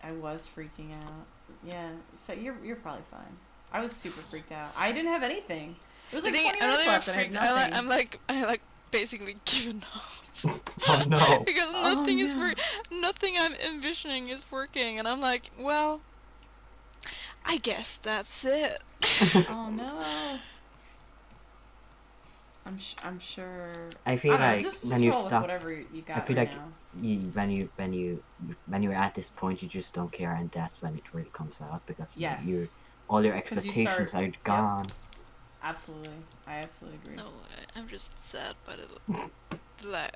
Speaker 1: I was freaking out. Yeah, so you're probably fine. I was super freaked out. I didn't have anything. It was like 20
Speaker 4: I'm not
Speaker 1: minutes
Speaker 4: even
Speaker 1: left and I had
Speaker 4: freaked.
Speaker 1: nothing.
Speaker 4: I like basically given up.
Speaker 2: Oh no.
Speaker 4: Because
Speaker 1: Oh,
Speaker 4: nothing is
Speaker 1: no.
Speaker 4: nothing I'm envisioning is working, and I'm like, well, I guess that's it.
Speaker 1: Oh no. I'm sure.
Speaker 2: I feel
Speaker 1: I don't know,
Speaker 2: like
Speaker 1: just
Speaker 2: when you
Speaker 1: roll with
Speaker 2: stop,
Speaker 1: whatever you got
Speaker 2: I feel
Speaker 1: right
Speaker 2: like
Speaker 1: now.
Speaker 2: when you're at this point, you just don't care, and that's when it really comes out because
Speaker 1: Yes.
Speaker 2: all your
Speaker 1: 'Cause you
Speaker 2: expectations
Speaker 1: start-
Speaker 2: are gone.
Speaker 1: Absolutely, I absolutely agree.
Speaker 4: No, I'm just sad by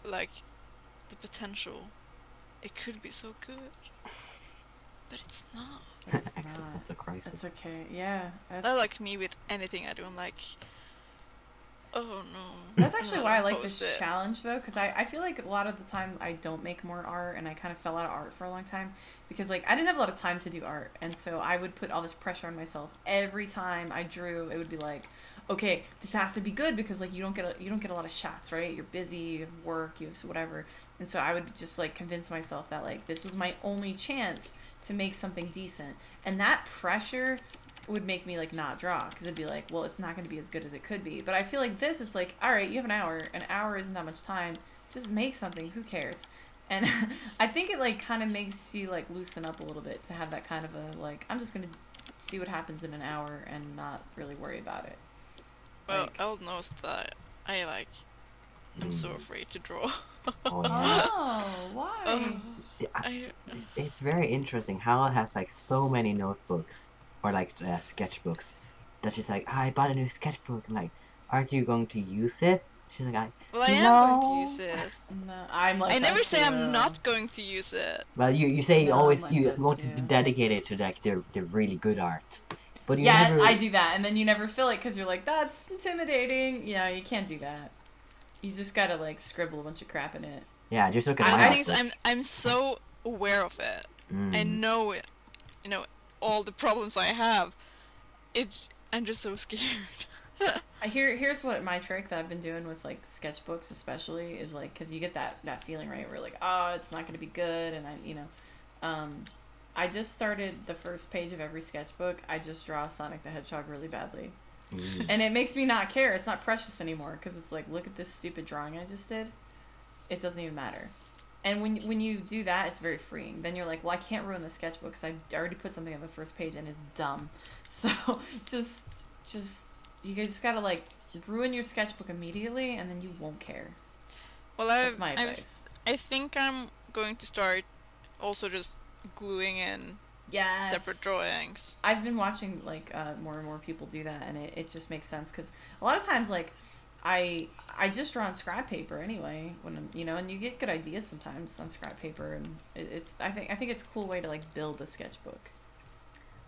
Speaker 4: like the potential. It could be so good, but it's not.
Speaker 1: It's not.
Speaker 2: Existential crisis.
Speaker 1: It's okay. Yeah. That's,
Speaker 4: Not like me with anything I do. I'm like, oh no.
Speaker 1: That's actually
Speaker 4: And
Speaker 1: why I
Speaker 4: then
Speaker 1: like this
Speaker 4: post it.
Speaker 1: challenge though, because I feel like a lot of the time I don't make more art, and I kind of fell out of art for a long time because like I didn't have a lot of time to do art, and so I would put all this pressure on myself every time I drew. It would be like, okay, this has to be good because like you don't get a lot of shots, right? You're busy, you have work, you have whatever, and so I would just like convince myself that like this was my only chance to make something decent, and that pressure would make me like not draw because it'd be like, well, it's not going to be as good as it could be. But I feel like this, it's like, all right, you have an hour isn't that much time, just make something, who cares? And I think it like kind of makes you like loosen up a little bit to have that kind of a like, I'm just gonna see what happens in an hour and not really worry about it.
Speaker 4: Well,
Speaker 1: Like-
Speaker 4: Eld knows that I'm so afraid to draw.
Speaker 2: Oh yeah.
Speaker 1: Oh, why?
Speaker 2: It's very interesting how it has like so many notebooks or like sketchbooks that she's like, I bought a new sketchbook. I'm like, aren't you going to use it? She's like,
Speaker 4: Well, I am
Speaker 2: no.
Speaker 4: going to use it.
Speaker 1: No, I'm like
Speaker 4: I
Speaker 1: that
Speaker 4: never say I'm
Speaker 1: too.
Speaker 4: not going to use it.
Speaker 2: Well, you say
Speaker 1: No,
Speaker 2: always
Speaker 1: I'm like
Speaker 2: you
Speaker 1: that
Speaker 2: want to
Speaker 1: too.
Speaker 2: dedicate it to like the really good art, but you
Speaker 1: Yeah,
Speaker 2: never.
Speaker 1: I do that, and then you never feel it because you're like, that's intimidating. You know, you can't do that. You just gotta like scribble a bunch of crap in it.
Speaker 2: Yeah, just look at
Speaker 4: But
Speaker 2: my
Speaker 4: the thing is,
Speaker 2: outfit.
Speaker 4: I'm so aware of it. I know it. You know all the problems I have. I'm just so scared.
Speaker 1: Here's what my trick that I've been doing with like sketchbooks especially is like, because you get that feeling, right, where like, oh, it's not gonna be good, and I just started the first page of every sketchbook, I just draw Sonic the Hedgehog really badly, and it makes me not care. It's not precious anymore because it's like, look at this stupid drawing I just did. It doesn't even matter. And when you do that, it's very freeing. Then you're like, well, I can't ruin the sketchbook because I already put something on the first page and it's dumb. So just you guys just gotta like ruin your sketchbook immediately, and then you won't care.
Speaker 4: Well,
Speaker 1: That's my advice.
Speaker 4: I think I'm going to start also just gluing in
Speaker 1: Yes.
Speaker 4: separate drawings.
Speaker 1: I've been watching like more and more people do that, and it just makes sense because a lot of times like I just draw on scrap paper anyway when I'm, and you get good ideas sometimes on scrap paper, and it's I think it's a cool way to like build a sketchbook.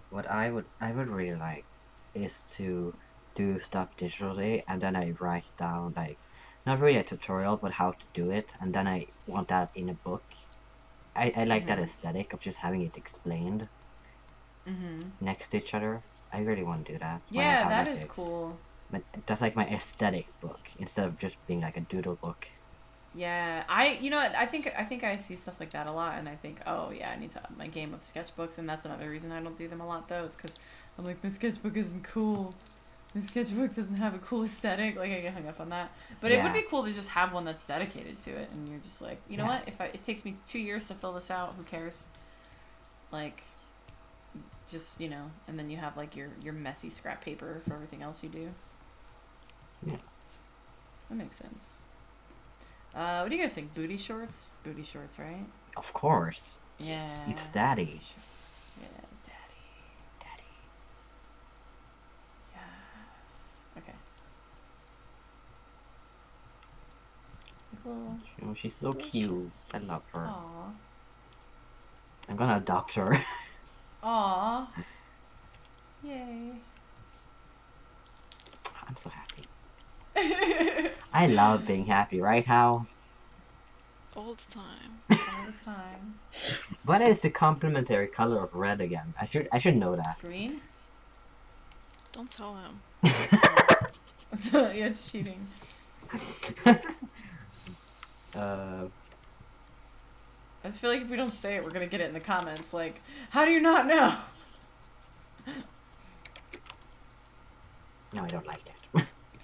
Speaker 2: What I would really like is to do stuff digitally, and then I write down like not really a tutorial but how to do it, and then I want that in a book. I like that aesthetic of just having it explained next to each other. I really want to do that. when I
Speaker 1: Yeah,
Speaker 2: have,
Speaker 1: that
Speaker 2: like,
Speaker 1: is cool.
Speaker 2: But that's like my aesthetic book instead of just being like a doodle book.
Speaker 1: Yeah, I think I see stuff like that a lot, and I think, oh yeah, I need to up my game of sketchbooks, and that's another reason I don't do them a lot though, is because I'm like, my sketchbook isn't cool. My sketchbook doesn't have a cool aesthetic. Like, I get hung up on that. But it would be cool to just have one that's dedicated to it, and you're just like, you know what? If it takes me 2 years to fill this out, who cares? Like, just and then you have like your messy scrap paper for everything else you do.
Speaker 2: Yeah.
Speaker 1: That makes sense. What do you guys think? Booty shorts? Booty shorts, right?
Speaker 2: Of course.
Speaker 1: Yeah.
Speaker 2: It's daddy.
Speaker 1: Yeah, daddy. Yes. Okay. Well,
Speaker 2: She's so cute. I love her.
Speaker 1: aw.
Speaker 2: I'm gonna adopt her.
Speaker 1: Aw. Yay.
Speaker 2: I'm so happy. I love being happy, right, Hal?
Speaker 4: All the time.
Speaker 1: All the time.
Speaker 2: What is the complementary color of red again? I should know that.
Speaker 1: Green?
Speaker 4: Don't tell him.
Speaker 1: Yeah, it's cheating.
Speaker 2: uh,
Speaker 1: I just feel like if we don't say it, we're gonna get it in the comments. Like, how do you not know?
Speaker 2: no, I don't like that.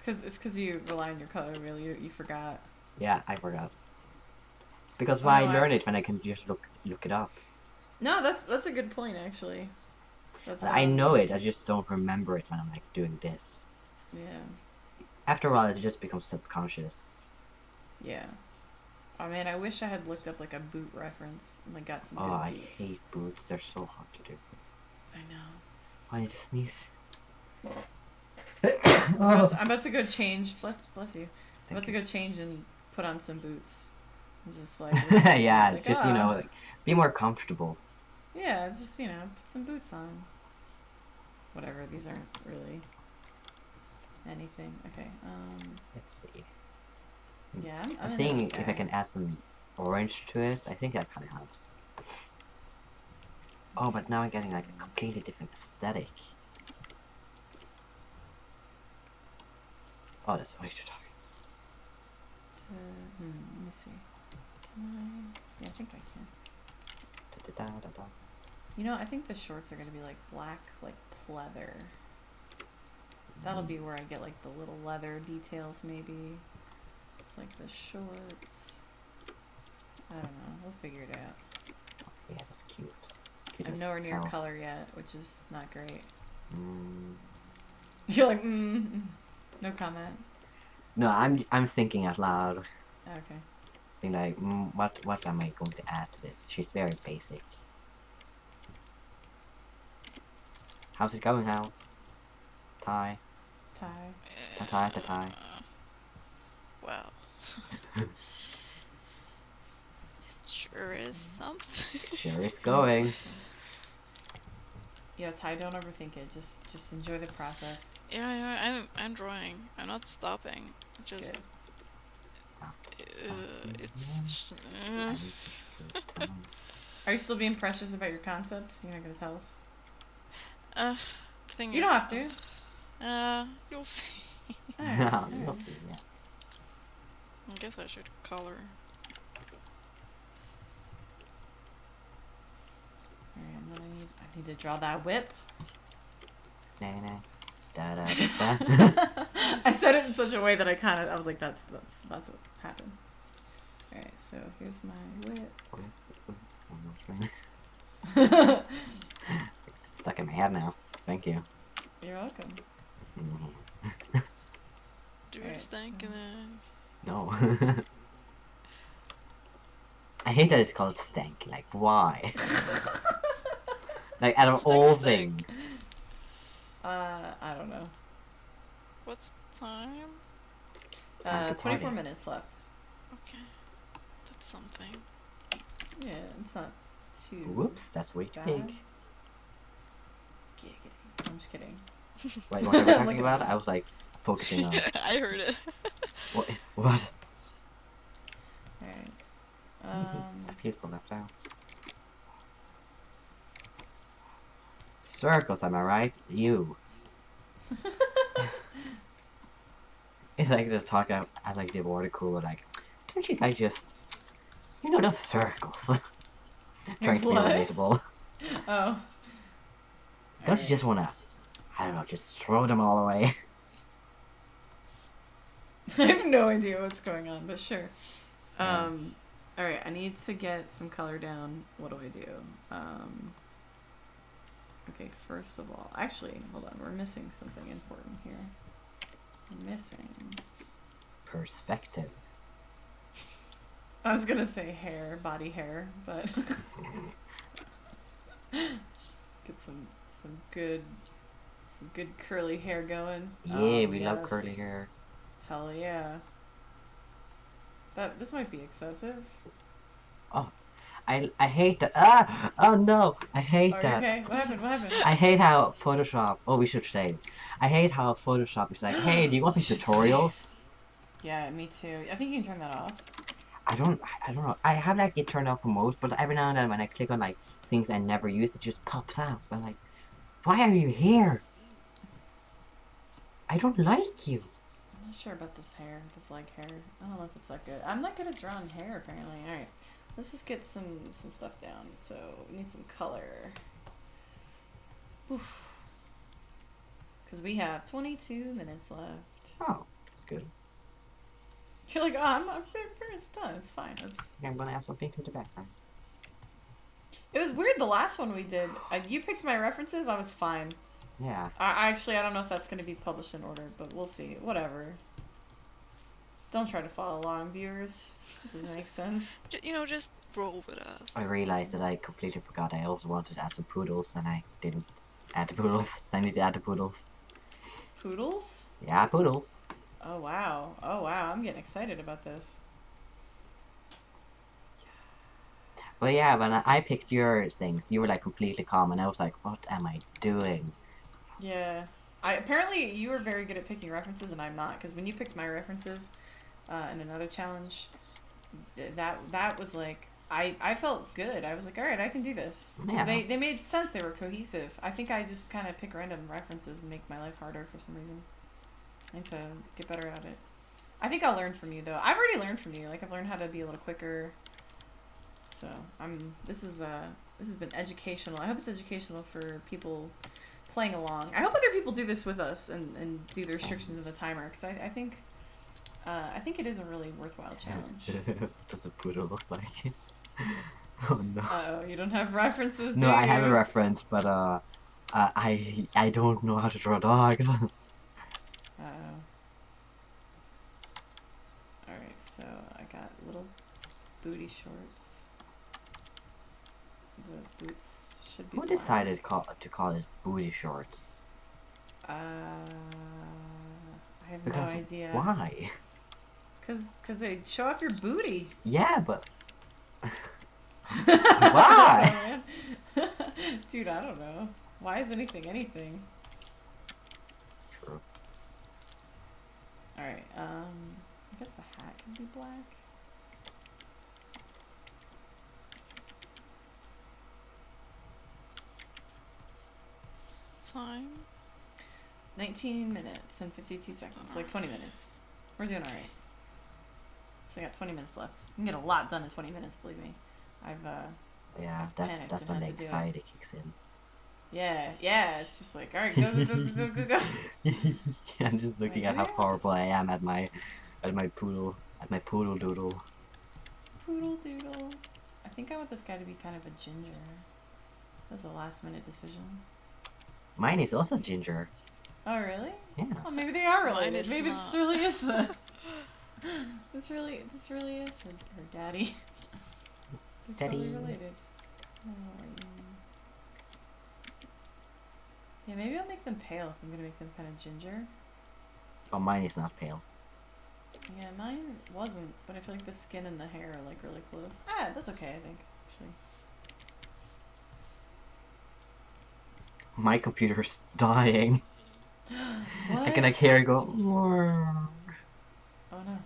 Speaker 1: It's cause you rely on your color wheel. You forgot.
Speaker 2: Yeah, I forgot. Because
Speaker 1: Oh,
Speaker 2: why
Speaker 1: no,
Speaker 2: learn it when I can just look it up?
Speaker 1: No, that's a good point actually. That's
Speaker 2: I know it, I just don't remember it when I'm like doing this.
Speaker 1: Yeah.
Speaker 2: After a while, it just becomes subconscious.
Speaker 1: Yeah. Oh man, I wish I had looked up like a boot reference and like got some
Speaker 2: Oh,
Speaker 1: good
Speaker 2: I
Speaker 1: boots.
Speaker 2: hate boots. They're so hard to do.
Speaker 1: I know.
Speaker 2: I need to sneeze.
Speaker 1: I'm about to go change. Bless you. I'm about to
Speaker 2: you.
Speaker 1: go change and put on some boots. And just like
Speaker 2: yeah,
Speaker 1: like,
Speaker 2: just like, be more comfortable.
Speaker 1: Yeah, just put some boots on. Whatever. These aren't really anything. Okay.
Speaker 2: Let's see.
Speaker 1: Yeah.
Speaker 2: I'm
Speaker 1: into
Speaker 2: seeing
Speaker 1: this
Speaker 2: if I
Speaker 1: guy.
Speaker 2: can add some orange to it. I think that kind of helps. Oh, but now I'm getting like a completely different aesthetic. Oh, that's way too dark.
Speaker 1: Let me see. Can I? Yeah, I think I can.
Speaker 2: Da-da-da-da-da.
Speaker 1: I think the shorts are gonna be like black, like pleather. That'll be where I get like the little leather details, maybe. It's like the shorts. I don't know. We'll figure it out.
Speaker 2: Yeah, that's cute.
Speaker 1: I'm nowhere near color yet, which is not great.
Speaker 2: Mm.
Speaker 1: You're like, no comment.
Speaker 2: No, I'm thinking out loud.
Speaker 1: Okay.
Speaker 2: Being like, what am I going to add to this? She's very basic. How's it going, Hal? Tie. Tie.
Speaker 4: Wow. It sure is something.
Speaker 2: Sure, it's going.
Speaker 1: Yeah, Ty, don't overthink it. Just enjoy the process.
Speaker 4: Yeah, I'm drawing. I'm not stopping. It's just it's.
Speaker 1: Are you still being precious about your concept? You're not gonna tell us?
Speaker 4: Thing
Speaker 1: you
Speaker 4: is,
Speaker 1: don't have to.
Speaker 4: You'll see.
Speaker 2: No, you'll see, yeah.
Speaker 4: I guess I should color.
Speaker 1: Alright, and then I need to draw that whip.
Speaker 2: Nah. Da da da da.
Speaker 1: I said it in such a way that I was like, that's what happened. Alright, so here's my whip.
Speaker 2: Stuck in my head now. Thank you.
Speaker 1: You're welcome.
Speaker 4: Dude,
Speaker 1: Alright,
Speaker 4: stank and
Speaker 2: No. I hate that it's called stank. Like, why? Like, out of
Speaker 4: Stank,
Speaker 2: all
Speaker 4: stank.
Speaker 2: things.
Speaker 1: I don't know.
Speaker 4: What's the time?
Speaker 2: Time to
Speaker 1: 24
Speaker 2: party.
Speaker 1: minutes left.
Speaker 4: Okay, that's something.
Speaker 1: Yeah, it's not too
Speaker 2: Whoops, that's way too
Speaker 1: bad.
Speaker 2: big.
Speaker 1: Giggity. I'm just kidding.
Speaker 2: Wait, what are we talking about? I was like focusing on.
Speaker 4: I heard it.
Speaker 2: What?
Speaker 1: Alright.
Speaker 2: I feel so left out. Circles, am I right? You. It's like just talking as like the water cooler, like, don't you guys just, those circles. Trying to be
Speaker 1: What?
Speaker 2: relatable.
Speaker 1: Oh.
Speaker 2: Don't you just wanna, I don't know, just throw them all away?
Speaker 1: I have no idea what's going on, but sure.
Speaker 2: Yeah.
Speaker 1: Alright, I need to get some color down. What do I do? Okay, first of all, actually, hold on, we're missing something important here. We're missing.
Speaker 2: Perspective.
Speaker 1: I was gonna say hair, body hair, but get some good curly hair going.
Speaker 2: Yeah, we love
Speaker 1: yes.
Speaker 2: curly hair.
Speaker 1: Hell yeah. This might be excessive.
Speaker 2: Oh, I hate that. Oh no, I hate
Speaker 1: Are you
Speaker 2: that.
Speaker 1: okay? What happened?
Speaker 2: I hate how Photoshop. Oh, we should say. I hate how Photoshop is like, hey, do you want some tutorials?
Speaker 1: Yeah, me too. I think you can turn that off.
Speaker 2: I don't know. I have like it turned off for most, but every now and then when I click on like things I never use, it just pops out. I'm like, why are you here? I don't like you.
Speaker 1: I'm not sure about this hair, this leg hair. I don't know if it's that good. I'm not good at drawing hair, apparently. Alright, let's just get some stuff down. So, we need some color. Because we have 22 minutes left.
Speaker 2: Oh, that's good.
Speaker 1: You're like, oh, I'm pretty much done. It's fine. Oops.
Speaker 2: I'm gonna add something to the background.
Speaker 1: It was weird the last one we did. You picked my references, I was fine.
Speaker 2: Yeah.
Speaker 1: I don't know if that's going to be published in order, but we'll see. Whatever. Don't try to follow along, viewers. It doesn't make sense.
Speaker 4: Just roll with us.
Speaker 2: I realized that I completely forgot I also wanted to add some poodles, and I didn't add the poodles. So I need to add the poodles.
Speaker 1: Poodles?
Speaker 2: Yeah, poodles.
Speaker 1: Oh wow. I'm getting excited about this.
Speaker 2: But yeah, when I picked your things, you were like completely calm, and I was like, what am I doing?
Speaker 1: Yeah. Apparently you were very good at picking references and I'm not, because when you picked my references in another challenge, that was like, I felt good. I was like, alright, I can do this. Because
Speaker 2: Yeah.
Speaker 1: they made sense, they were cohesive. I think I just kind of pick random references and make my life harder for some reason. I need to get better at it. I think I'll learn from you though. I've already learned from you. Like I've learned how to be a little quicker. So this has been educational. I hope it's educational for people playing along. I hope other people do this with us and do the restrictions of the timer, because I think it is a really worthwhile challenge.
Speaker 2: What does a poodle look like? Oh no.
Speaker 1: Uh-oh, you don't have references,
Speaker 2: No,
Speaker 1: do
Speaker 2: I have a
Speaker 1: you?
Speaker 2: reference, but I don't know how to draw dogs.
Speaker 1: Uh-oh. Alright, so I got little booty shorts. The boots should be
Speaker 2: Who
Speaker 1: black.
Speaker 2: decided to call it booty shorts?
Speaker 1: I have
Speaker 2: Because
Speaker 1: no idea.
Speaker 2: why?
Speaker 1: Cause they show off your booty.
Speaker 2: Yeah, but
Speaker 1: Why? Dude, I don't know. Why is anything anything?
Speaker 2: True.
Speaker 1: Alright, I guess the hat can be black.
Speaker 4: Time.
Speaker 1: 19 minutes and 52 seconds. Like 20 minutes. We're doing alright. So I got 20 minutes left. You can get a lot done in 20 minutes, believe me.
Speaker 2: Yeah,
Speaker 1: I've
Speaker 2: that's
Speaker 1: panicked
Speaker 2: that's
Speaker 1: and
Speaker 2: when
Speaker 1: had
Speaker 2: the
Speaker 1: to do it.
Speaker 2: anxiety kicks in.
Speaker 1: Yeah, it's just like, alright, go.
Speaker 2: I'm just looking at how horrible I am at my poodle doodle.
Speaker 1: Poodle doodle. I think I want this guy to be kind of a ginger. That was a last minute decision.
Speaker 2: Mine is also ginger.
Speaker 1: Oh, really?
Speaker 2: Yeah.
Speaker 1: Oh, maybe they are
Speaker 4: Mine
Speaker 1: related.
Speaker 4: is
Speaker 1: Maybe
Speaker 4: not.
Speaker 1: this really is the... this really is her daddy. They're totally
Speaker 2: Daddy.
Speaker 1: related. Yeah, maybe I'll make them pale if I'm gonna make them kind of ginger.
Speaker 2: Oh, mine is not pale.
Speaker 1: Yeah, mine wasn't, but I feel like the skin and the hair are like really close. Ah, that's okay, I think, actually.
Speaker 2: My computer's dying.
Speaker 1: What?
Speaker 2: I can like hear it go.
Speaker 1: Oh no.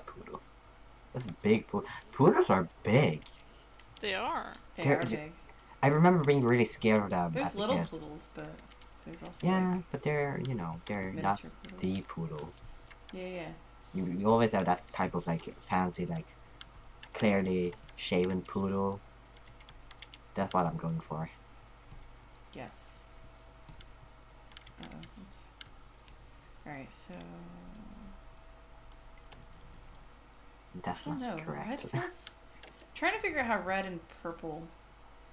Speaker 2: Poodles. That's a big poodle. Poodles are big.
Speaker 4: They are.
Speaker 1: They
Speaker 2: They're-
Speaker 1: are big.
Speaker 2: I remember being really scared of them
Speaker 1: There's
Speaker 2: as a
Speaker 1: little
Speaker 2: kid.
Speaker 1: poodles, but there's also
Speaker 2: Yeah,
Speaker 1: like
Speaker 2: but they're they're not
Speaker 1: miniature poodles.
Speaker 2: the poodle.
Speaker 1: Yeah.
Speaker 2: You always have that type of like fancy like clearly shaven poodle. That's what I'm going for.
Speaker 1: Yes. Oops. Alright, so...
Speaker 2: That's
Speaker 1: I don't
Speaker 2: not
Speaker 1: know.
Speaker 2: correct.
Speaker 1: Red feels... trying to figure out how red and purple...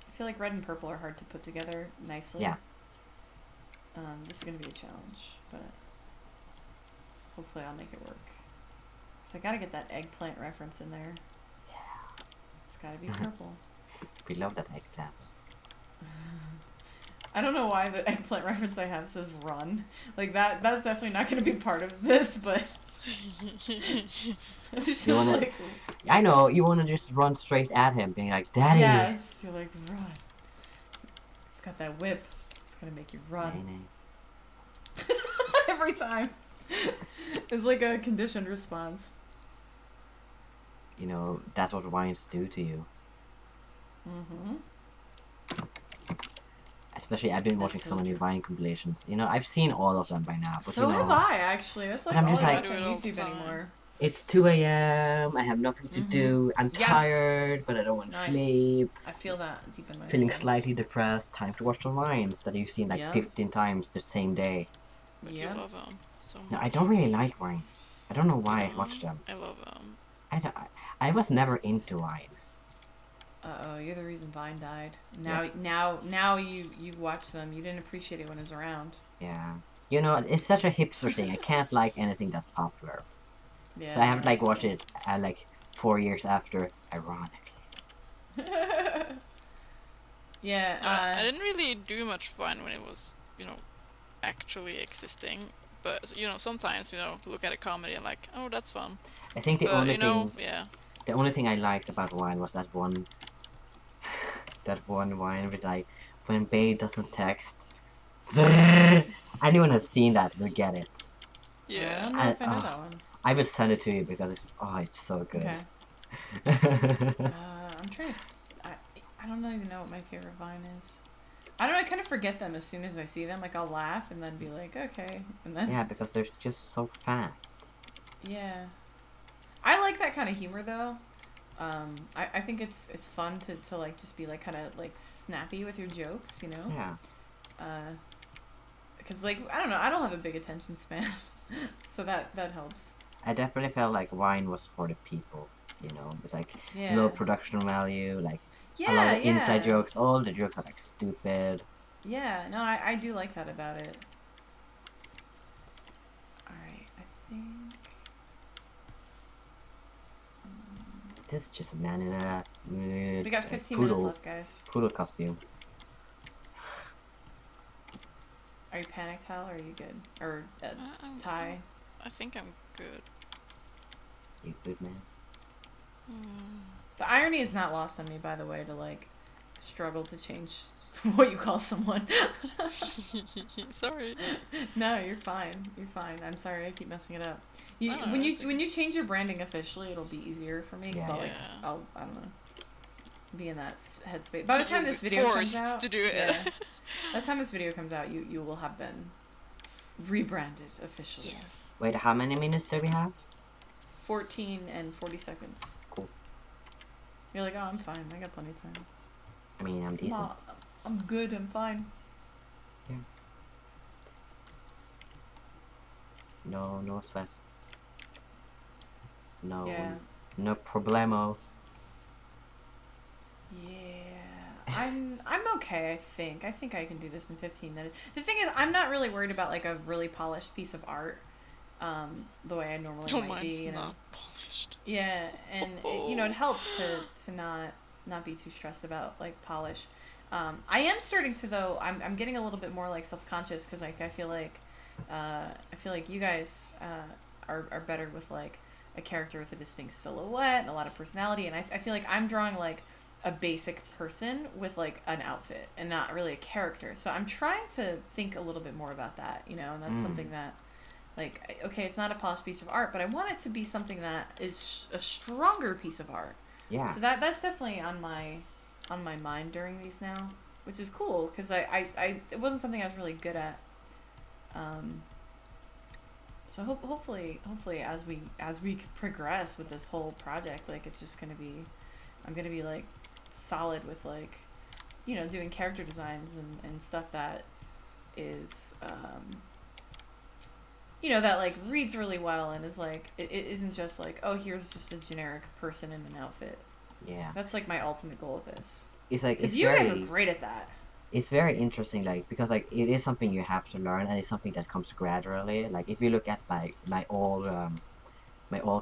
Speaker 1: I feel like red and purple are hard to put together nicely.
Speaker 2: Yeah.
Speaker 1: This is going to be a challenge, but... hopefully I'll make it work. So I gotta get that eggplant reference in there.
Speaker 2: Yeah.
Speaker 1: It's gotta be purple.
Speaker 2: We love that eggplants.
Speaker 1: I don't know why the eggplant reference I have says run. Like that's definitely not gonna be part of this, but it's just
Speaker 2: You wanna-
Speaker 1: like
Speaker 2: I know, you wanna just run straight at him, being like, Daddy!
Speaker 1: yes, you're like run. It's got that whip. It's gonna make you run.
Speaker 2: Nay.
Speaker 1: Every time. It's like a conditioned response.
Speaker 2: You know, that's what wines do to you.
Speaker 1: Mm-hmm.
Speaker 2: Especially, I've been
Speaker 1: That's
Speaker 2: watching so
Speaker 1: really
Speaker 2: many
Speaker 1: true.
Speaker 2: Vine compilations. You know, I've seen all of them by now. But
Speaker 1: So
Speaker 2: you know,
Speaker 1: have I actually. That's like
Speaker 2: I'm
Speaker 1: all
Speaker 2: just
Speaker 1: I
Speaker 2: like-
Speaker 1: watch
Speaker 4: I do it
Speaker 1: on
Speaker 4: all the
Speaker 1: YouTube
Speaker 4: time.
Speaker 1: anymore.
Speaker 2: it's 2 a.m. I have nothing to
Speaker 1: Mhm.
Speaker 2: do. I'm
Speaker 1: Yes.
Speaker 2: tired, but I don't want to
Speaker 1: Nice.
Speaker 2: sleep.
Speaker 1: I feel that deep in my
Speaker 2: Feeling
Speaker 1: soul.
Speaker 2: slightly depressed. Time to watch the Vines that you've seen like
Speaker 1: Yeah.
Speaker 2: 15 times the same day.
Speaker 4: But
Speaker 1: Yeah.
Speaker 4: you love them so much.
Speaker 2: No, I don't really like Vines. I don't know why I
Speaker 4: Yeah,
Speaker 2: watch them.
Speaker 4: I love them.
Speaker 2: I was never into Vine.
Speaker 1: Uh-oh, you're the reason Vine died. Now you watch them. You didn't appreciate it when it was around.
Speaker 2: Yeah. You know, it's such a hipster thing. I can't like anything that's popular.
Speaker 1: Yeah.
Speaker 2: So I haven't like watched it like 4 years after, ironically.
Speaker 1: Yeah,
Speaker 4: I didn't really do much fun when it was, actually existing. But, sometimes, look at a comedy and like, oh, that's fun.
Speaker 2: I think the
Speaker 4: But,
Speaker 2: only thing
Speaker 4: yeah.
Speaker 2: the only thing I liked about Vine was that one Vine with like when Bay doesn't text. Anyone has seen that will get it.
Speaker 1: I
Speaker 4: Yeah.
Speaker 1: don't know if I know that one.
Speaker 2: I will send it to you because it's so good.
Speaker 1: Okay. I'm trying to... I don't even know what my favorite Vine is. I don't know, I kind of forget them as soon as I see them. Like, I'll laugh and then be like, okay. And then...
Speaker 2: Yeah, because they're just so fast.
Speaker 1: Yeah. I like that kind of humor, though. I think it's fun to like, just be, like, kind of, like, snappy with your jokes, you know?
Speaker 2: Yeah.
Speaker 1: because like I don't know, I don't have a big attention span, so that helps.
Speaker 2: I definitely felt like wine was for the people, with like low
Speaker 1: Yeah.
Speaker 2: production value, like a lot
Speaker 1: Yeah,
Speaker 2: of inside
Speaker 1: yeah.
Speaker 2: jokes. All the jokes are like stupid.
Speaker 1: Yeah, no, I do like that about it. Alright, I think...
Speaker 2: This is just a man in a
Speaker 1: we got 15
Speaker 2: poodle,
Speaker 1: minutes left, guys.
Speaker 2: poodle costume.
Speaker 1: Are you panicked, Hal, or are you good? Or Ty?
Speaker 4: I think I'm good.
Speaker 2: You good man.
Speaker 1: The irony is not lost on me, by the way, to like struggle to change what you call someone.
Speaker 4: Sorry.
Speaker 1: No, you're fine. You're fine. I'm sorry, I keep messing it up.
Speaker 4: No,
Speaker 1: when
Speaker 4: it's
Speaker 1: you change your branding officially, it'll be easier for me because
Speaker 2: Yeah.
Speaker 1: I'll I don't know, be in that headspace. By the time this video comes out,
Speaker 4: to do it.
Speaker 1: yeah, by the time this video comes out, you will have been rebranded officially.
Speaker 4: Yes.
Speaker 2: Wait, how many minutes do we have?
Speaker 1: 14 and 40 seconds.
Speaker 2: Cool.
Speaker 1: You're like, oh, I'm fine. I got plenty of time.
Speaker 2: I mean, I'm decent.
Speaker 1: I'm good. I'm fine.
Speaker 2: Yeah. No sweat. No,
Speaker 1: Yeah.
Speaker 2: no problemo.
Speaker 1: Yeah, I'm okay. I think I can do this in 15 minutes. The thing is, I'm not really worried about like a really polished piece of art, the way I normally might
Speaker 4: Mine's
Speaker 1: be.
Speaker 4: not polished.
Speaker 1: Yeah, and it helps to not be too stressed about like polish. I am starting to though. I'm getting a little bit more like self-conscious because like I feel like you guys are better with like a character with a distinct silhouette and a lot of personality, and I feel like I'm drawing like a basic person with like an outfit and not really a character. So I'm trying to think a little bit more about that, and that's something that like, okay, it's not a polished piece of art, but I want it to be something that is a stronger piece of art.
Speaker 2: Yeah.
Speaker 1: So that's definitely on my mind during these now, which is cool because I it wasn't something I was really good at. So hopefully as we progress with this whole project, like it's just gonna be, I'm gonna be like solid with like, doing character designs and stuff that is that like reads really well and is like it isn't just like, oh, here's just a generic person in an outfit.
Speaker 2: Yeah.
Speaker 1: That's like my ultimate goal of this.
Speaker 2: It's like
Speaker 1: Because you guys are great at that.
Speaker 2: It's very interesting, like, because like it is something you have to learn, and it's something that comes gradually. Like if you look at like my old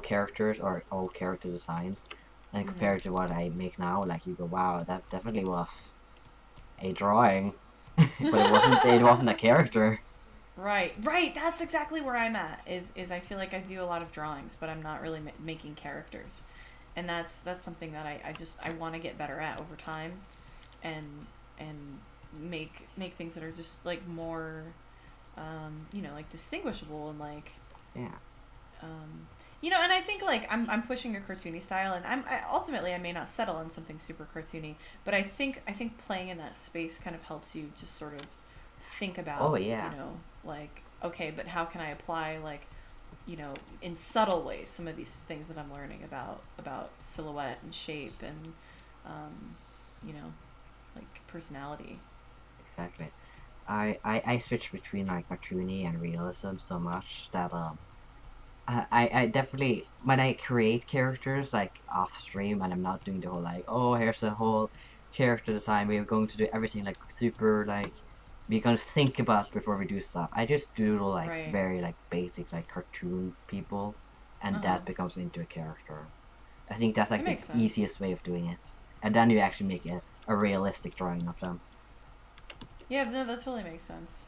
Speaker 2: characters or old character designs, and compare it to what I make now, like you go, wow, that definitely was a drawing, but it wasn't a character.
Speaker 1: Right. That's exactly where I'm at. Is I feel like I do a lot of drawings, but I'm not really making characters, and that's something that I want to get better at over time, and make things that are just like more, like distinguishable and like,
Speaker 2: Yeah.
Speaker 1: And I think like I'm pushing a cartoony style, and ultimately I may not settle on something super cartoony, but I think playing in that space kind of helps you just sort of think about,
Speaker 2: Oh, yeah.
Speaker 1: like, okay, but how can I apply like, in subtle ways some of these things that I'm learning about silhouette and shape and, like personality.
Speaker 2: Exactly. I switch between like cartoony and realism so much that I definitely, when I create characters like off stream and I'm not doing the whole like, oh, here's the whole character design, we're going to do everything like super like we're gonna think about before we do stuff. I just doodle like
Speaker 1: Right.
Speaker 2: very like basic like cartoon people, and that becomes into a character. I think that's like
Speaker 1: That
Speaker 2: the
Speaker 1: makes sense.
Speaker 2: easiest way of doing it, and then you actually make a realistic drawing of them.
Speaker 1: Yeah, no, that totally makes sense.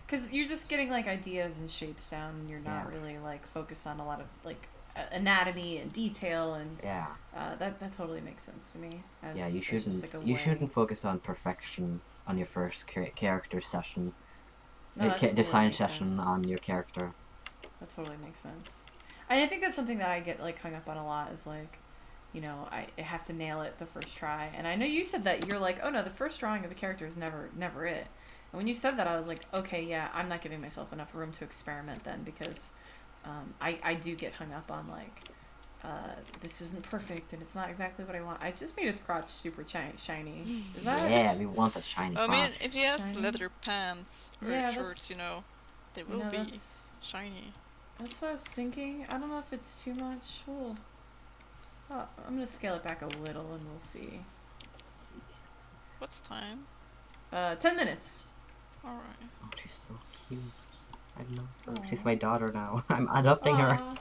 Speaker 1: Because you're just getting like ideas and shapes down, and you're not
Speaker 2: Yeah.
Speaker 1: really like focused on a lot of like anatomy and detail, and
Speaker 2: Yeah.
Speaker 1: that totally makes sense to me. As,
Speaker 2: Yeah, you
Speaker 1: as just,
Speaker 2: shouldn't
Speaker 1: like, a
Speaker 2: you
Speaker 1: way.
Speaker 2: shouldn't focus on perfection on your first character session,
Speaker 1: No, that totally
Speaker 2: design
Speaker 1: makes
Speaker 2: session
Speaker 1: sense.
Speaker 2: on your character.
Speaker 1: That totally makes sense. And I think that's something that I get like hung up on a lot is like, I have to nail it the first try. And I know you said that you're like, oh no, the first drawing of a character is never it. And when you said that, I was like, okay, yeah, I'm not giving myself enough room to experiment then, because I do get hung up on like, this isn't perfect and it's not exactly what I want. I just made his crotch super shiny. Is that?
Speaker 2: Yeah, we want a shiny
Speaker 4: I
Speaker 2: crotch.
Speaker 4: mean, if he has
Speaker 1: Shiny?
Speaker 4: leather pants or
Speaker 1: Yeah,
Speaker 4: shorts, they will be shiny.
Speaker 1: That's what I was thinking. I don't know if it's too much. Oh, I'm gonna scale it back a little and we'll see.
Speaker 4: What's time?
Speaker 1: 10 minutes.
Speaker 4: Alright.
Speaker 2: Oh, she's so cute. I love her. She's my daughter now. I'm adopting her.
Speaker 1: Aw.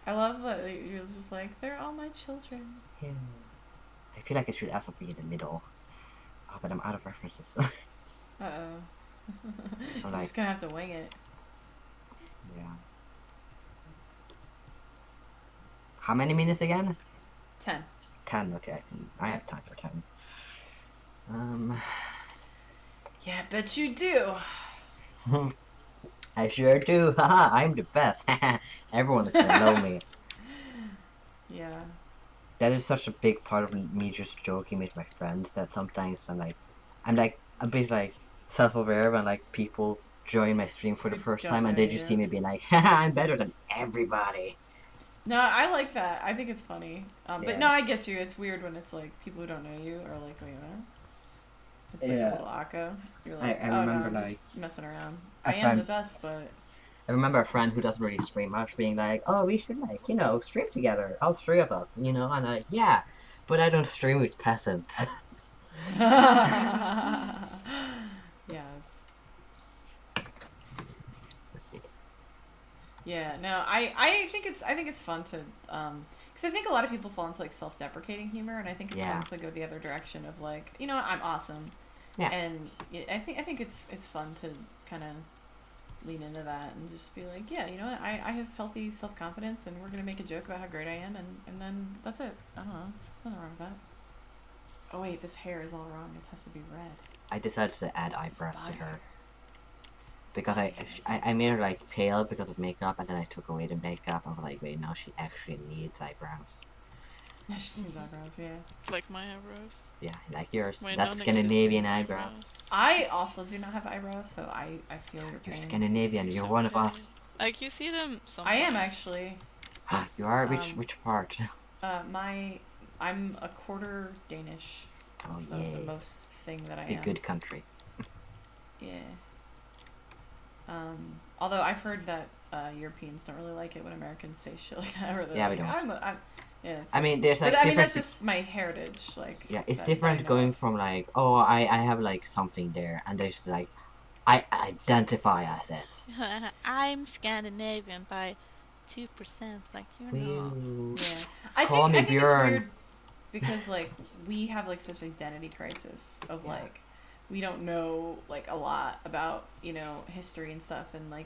Speaker 1: I love that you're just like, they're all my children.
Speaker 2: Yeah. I feel like I should add something in the middle. Oh, but I'm out of references.
Speaker 1: Uh-oh.
Speaker 2: So,
Speaker 1: You're
Speaker 2: like,
Speaker 1: just gonna have to wing it.
Speaker 2: yeah. How many minutes again?
Speaker 1: 10.
Speaker 2: 10, okay. I have time for 10.
Speaker 1: Yeah, I bet you do.
Speaker 2: I sure do. Haha, I'm the best. Everyone is gonna know me.
Speaker 1: Yeah.
Speaker 2: That is such a big part of me just joking with my friends that sometimes when like I'm like a bit like self-aware when like people join my stream for the first
Speaker 1: don't
Speaker 2: time and
Speaker 1: know
Speaker 2: they just
Speaker 1: you.
Speaker 2: see me being like, haha, I'm better than everybody.
Speaker 1: No, I like that. I think it's funny.
Speaker 2: Yeah.
Speaker 1: But no, I get you. It's weird when it's like people who don't know you are like, wait, what? It's like
Speaker 2: Yeah.
Speaker 1: a little Akko. You're like,
Speaker 2: I
Speaker 1: oh
Speaker 2: remember,
Speaker 1: no, I'm
Speaker 2: like,
Speaker 1: just messing around.
Speaker 2: a
Speaker 1: I am
Speaker 2: friend-
Speaker 1: the best, but
Speaker 2: I remember a friend who doesn't really stream much being like, oh, we should like, stream together, all three of us, and I'm like, yeah, but I don't stream with peasants.
Speaker 1: yes.
Speaker 2: Let's see.
Speaker 1: Yeah, no, I think it's fun to because I think a lot of people fall into like self-deprecating humor, and I think it's
Speaker 2: Yeah.
Speaker 1: fun to go the other direction of like, you know what, I'm awesome.
Speaker 2: Yeah.
Speaker 1: And I think it's fun to kind of lean into that and just be like, yeah, you know what, I have healthy self-confidence, and we're gonna make a joke about how great I am, and then that's it. I don't know, it's nothing wrong with that. Oh wait, this hair is all wrong. It has to be red.
Speaker 2: I decided to add eyebrows to
Speaker 1: body
Speaker 2: her
Speaker 1: hair.
Speaker 2: because
Speaker 1: body hair is
Speaker 2: I made her like pale because of makeup, and then I took away the makeup. I was like, wait, no, she actually needs eyebrows.
Speaker 1: Yeah, she needs eyebrows, yeah.
Speaker 4: Like my eyebrows.
Speaker 2: Yeah, like yours.
Speaker 4: My
Speaker 2: That's
Speaker 4: non-existent
Speaker 2: Scandinavian eyebrows.
Speaker 1: I also do not have eyebrows, so I feel your
Speaker 2: You're
Speaker 1: pain.
Speaker 2: Scandinavian. You're one of
Speaker 4: okay.
Speaker 2: us.
Speaker 4: Like you see them sometimes.
Speaker 1: I am actually.
Speaker 2: You are which
Speaker 1: Um,
Speaker 2: which part?
Speaker 1: I'm a quarter Danish.
Speaker 2: Oh
Speaker 1: So
Speaker 2: yeah,
Speaker 1: the most thing that I
Speaker 2: the
Speaker 1: am.
Speaker 2: good country.
Speaker 1: Yeah. Although I've heard that Europeans don't really like it when Americans say shit like that. Or they're
Speaker 2: Yeah, we
Speaker 1: like,
Speaker 2: don't.
Speaker 1: yeah. It's
Speaker 2: I mean, there's like
Speaker 1: but I mean
Speaker 2: different.
Speaker 1: that's just my heritage. Like.
Speaker 2: Yeah, it's
Speaker 1: that I
Speaker 2: different
Speaker 1: know
Speaker 2: going
Speaker 1: of.
Speaker 2: from like, oh, I have like something there, and there's like, I identify as it.
Speaker 4: I'm Scandinavian by 2%. Like you're not.
Speaker 2: Woo.
Speaker 1: Yeah. I
Speaker 2: Call
Speaker 1: think
Speaker 2: me
Speaker 1: it's
Speaker 2: Bjorn.
Speaker 1: weird because like we have like such identity crisis of
Speaker 2: Yeah.
Speaker 1: like we don't know like a lot about history and stuff and I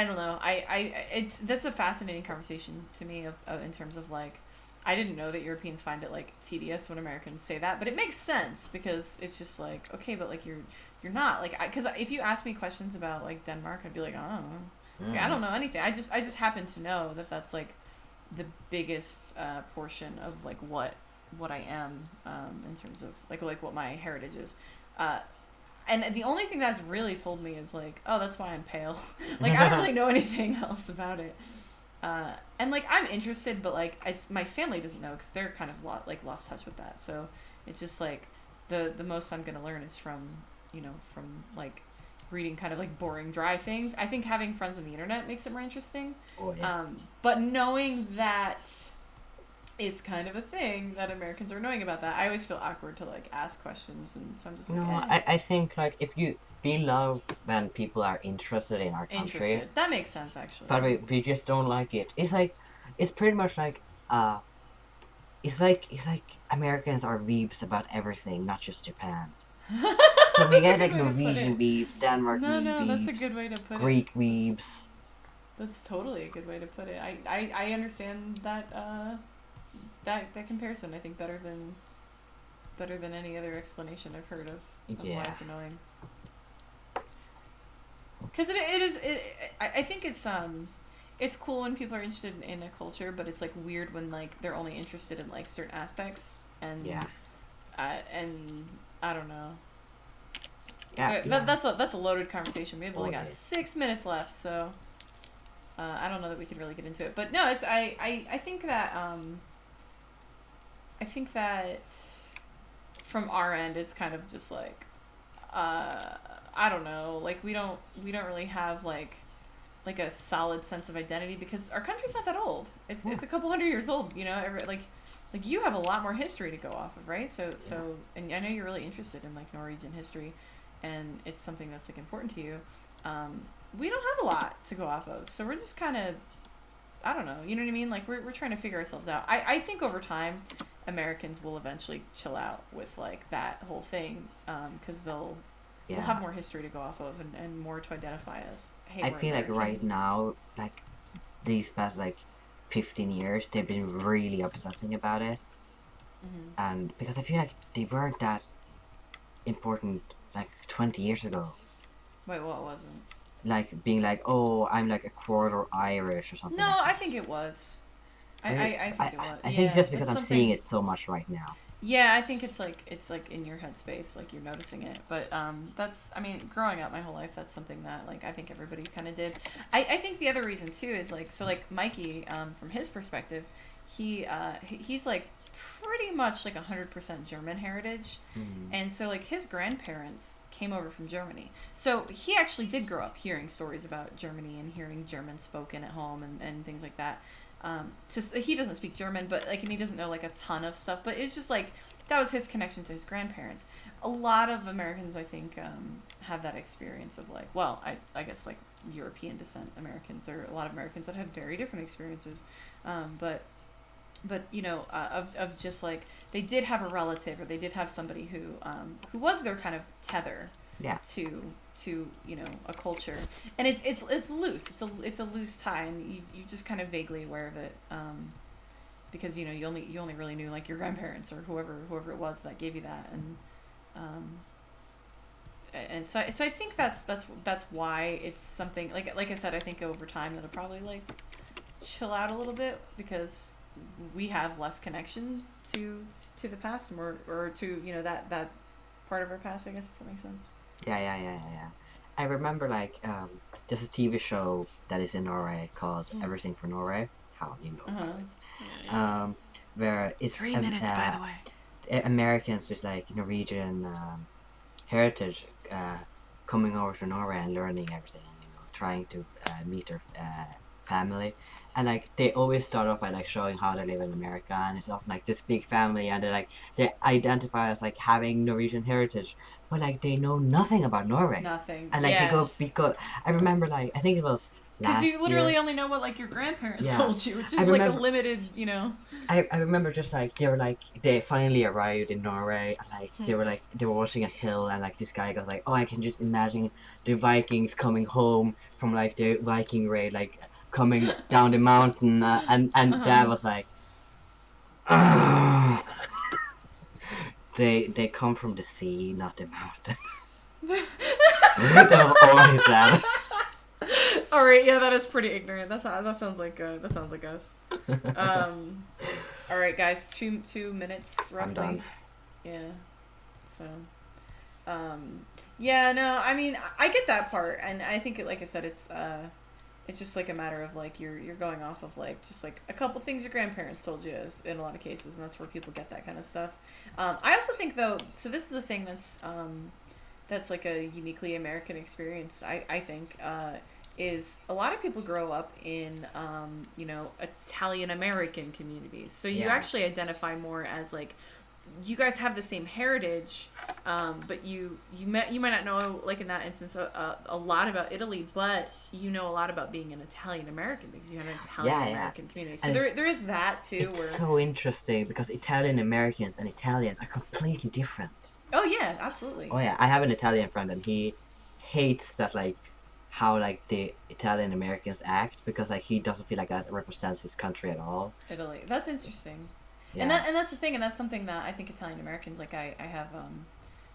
Speaker 1: don't know it's that's a fascinating conversation to me of in terms of like I didn't know that Europeans find it like tedious when Americans say that, but it makes sense because it's just like, okay, but like you're not like because if you ask me questions about like Denmark, I'd be like, I don't know. Like, I don't know anything. I just happen to know that that's like the biggest portion of like what I am in terms of like what my heritage is. And the only thing that's really told me is like, oh, that's why I'm pale. Like I don't really know anything else about it. And like I'm interested, but like it's my family doesn't know because they're kind of lost touch with that. So it's just like the most I'm gonna learn is from like reading kind of like boring dry things. I think having friends on the internet makes it more interesting.
Speaker 2: Oh, yeah.
Speaker 1: But knowing that it's kind of a thing that Americans are knowing about that, I always feel awkward to like ask questions, and so I'm just
Speaker 2: No,
Speaker 1: like,
Speaker 2: I think like if you we love when people are interested in our country,
Speaker 1: interested. That makes sense actually.
Speaker 2: but we just don't like it. It's like it's pretty much like it's like Americans are weebs about everything, not just Japan. So we get like Norwegian weebs, Denmark
Speaker 1: No,
Speaker 2: weebs,
Speaker 1: that's a good way to put it.
Speaker 2: Greek weebs.
Speaker 1: That's totally a good way to put it. I understand that that comparison. I think better than any other explanation I've heard of why
Speaker 2: Yeah.
Speaker 1: it's annoying. Because I think it's cool when people are interested in a culture, but it's like weird when like they're only interested in like certain aspects and
Speaker 2: Yeah.
Speaker 1: and I don't know.
Speaker 2: Yeah.
Speaker 1: But that's a loaded conversation. We have only got
Speaker 2: Totally.
Speaker 1: 6 minutes left, so I don't know that we could really get into it, but no, it's I think that from our end, it's kind of just like I don't know, like we don't really have like a solid sense of identity because our country's not that old. It's a couple hundred years old, you know. Like you have a lot more history to go off of, right? So and I know you're really interested in like Norwegian history, and it's something that's like important to you. We don't have a lot to go off of, so we're just kind of, I don't know, you know what I mean? Like we're trying to figure ourselves out. I think over time, Americans will eventually chill out with like that whole thing, because we'll have more history to go off of and more to identify us. Hey,
Speaker 2: I feel
Speaker 1: American.
Speaker 2: like right now, like these past like 15 years, they've been really obsessing about it, and because I feel like they weren't that important like 20 years ago.
Speaker 1: Wait, what wasn't?
Speaker 2: Like being like, oh, I'm like a quarter Irish or something.
Speaker 1: No,
Speaker 2: like that.
Speaker 1: I think it was. I think it was.
Speaker 2: I think it's just because I'm seeing it so much right now.
Speaker 1: Yeah, I think it's like in your headspace, like you're noticing it. But that's, I mean, growing up my whole life, that's something that like I think everybody kind of did. I think the other reason too is like, so like Mikey, from his perspective, he's like pretty much like 100% German heritage, and so like his grandparents came over from Germany, so he actually did grow up hearing stories about Germany and hearing German spoken at home and things like that. Just he doesn't speak German, but like, and he doesn't know like a ton of stuff, but it's just like that was his connection to his grandparents. A lot of Americans, I think, have that experience of like, well, I guess like European descent Americans. There are a lot of Americans that have very different experiences, but you know, of just like they did have a relative or they did have somebody who was their kind of tether to you know, a culture, and it's loose. It's a loose tie, and you just kind of vaguely aware of it, because you know you only really knew like your grandparents or whoever it was that gave you that, and so I think that's why it's something like I said, I think over time it'll probably like chill out a little bit because we have less connection to the past or to, you know, that part of our past, I guess, if that makes sense.
Speaker 2: Yeah. I remember like there's a TV show that is in Norway called Everything for Norway. How you know about it? Where it's
Speaker 1: 3 minutes, by the way.
Speaker 2: Americans with like Norwegian heritage coming over to Norway and learning everything, and, you know, trying to meet their family. And like they always start off by like showing how they live in America, and it's often like this big family, and they identify as like having Norwegian heritage, but like they know nothing about Norway.
Speaker 1: Nothing.
Speaker 2: And like they go because I remember like I think it was
Speaker 1: because you literally
Speaker 2: year.
Speaker 1: only know what like your grandparents told you, which is
Speaker 2: remember,
Speaker 1: like a limited, you know.
Speaker 2: I remember just like they finally arrived in Norway, and like they were watching a hill, and like this guy goes like, oh, I can just imagine the Vikings coming home from like the Viking raid, like coming down the mountain, and Dad was like, they come from the sea, not the mountain. That was always that.
Speaker 1: All right, yeah, that is pretty ignorant. That sounds like us. All right, guys, 2 minutes roughly.
Speaker 2: I'm done.
Speaker 1: Yeah. So, yeah, no, I mean, I get that part, and I think, like I said, it's just like a matter of like you're going off of like just like a couple things your grandparents told you in a lot of cases, and that's where people get that kind of stuff. I also think though, so this is a thing that's like a uniquely American experience. I think is a lot of people grow up in you know, Italian American communities, so you actually identify more as like you guys have the same heritage, but you might not know, like in that instance, a lot about Italy, but you know a lot about being an Italian American because you have an Italian American community. So there is that too.
Speaker 2: It's so interesting because Italian Americans and Italians are completely different.
Speaker 1: Oh yeah, absolutely.
Speaker 2: Oh yeah, I have an Italian friend, and he hates that like how like the Italian Americans act because like he doesn't feel like that represents his country at all.
Speaker 1: Italy, that's interesting.
Speaker 2: Yeah.
Speaker 1: And that's the thing, and that's something that I think Italian Americans, like I have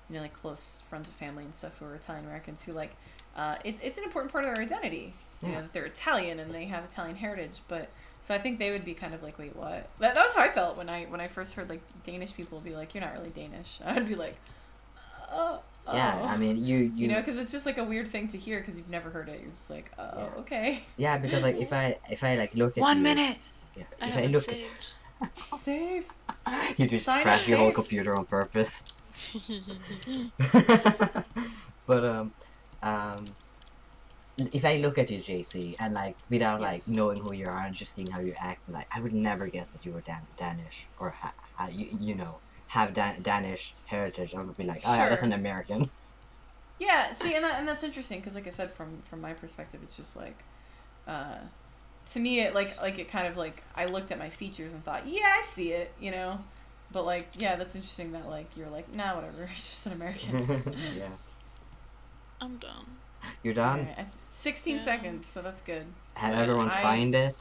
Speaker 1: you know, like close friends of family and stuff who are Italian Americans who like it's an important part of their identity. You know, that they're Italian and they have Italian heritage, but so I think they would be kind of like, wait, what? That was how I felt when I first heard like Danish people be like, you're not really Danish. I'd be like,
Speaker 2: Yeah, Yeah, I mean,
Speaker 1: You know, because it's just like a weird thing to hear because you've never heard it. You're just like, oh,
Speaker 2: Yeah.
Speaker 1: okay.
Speaker 2: Yeah, because like if I like look at
Speaker 1: 1
Speaker 2: you,
Speaker 1: minute.
Speaker 2: yeah,
Speaker 4: I
Speaker 2: if I
Speaker 4: haven't
Speaker 2: look
Speaker 4: saved.
Speaker 1: Save.
Speaker 2: you just
Speaker 1: Sign
Speaker 2: crash
Speaker 1: up,
Speaker 2: your whole
Speaker 1: save.
Speaker 2: computer on purpose. But if I look at you, JC, and like without like
Speaker 1: Yes.
Speaker 2: knowing who you are and just seeing how you act, like I would never guess that you were Danish or you know have Danish heritage. I would be like, oh yeah, that's
Speaker 1: Sure.
Speaker 2: an American.
Speaker 1: Yeah, see, and that's interesting because, like I said, from my perspective, it's just like, to me, it like it kind of like I looked at my features and thought, yeah, I see it, you know, but like, yeah, that's interesting that like you're like, nah, whatever, it's just an American.
Speaker 2: Yeah.
Speaker 4: I'm done.
Speaker 2: You're done?
Speaker 1: Alright, 16
Speaker 4: Yeah.
Speaker 1: seconds, so that's good.
Speaker 2: Have
Speaker 4: Right.
Speaker 2: everyone
Speaker 1: I-
Speaker 2: signed it?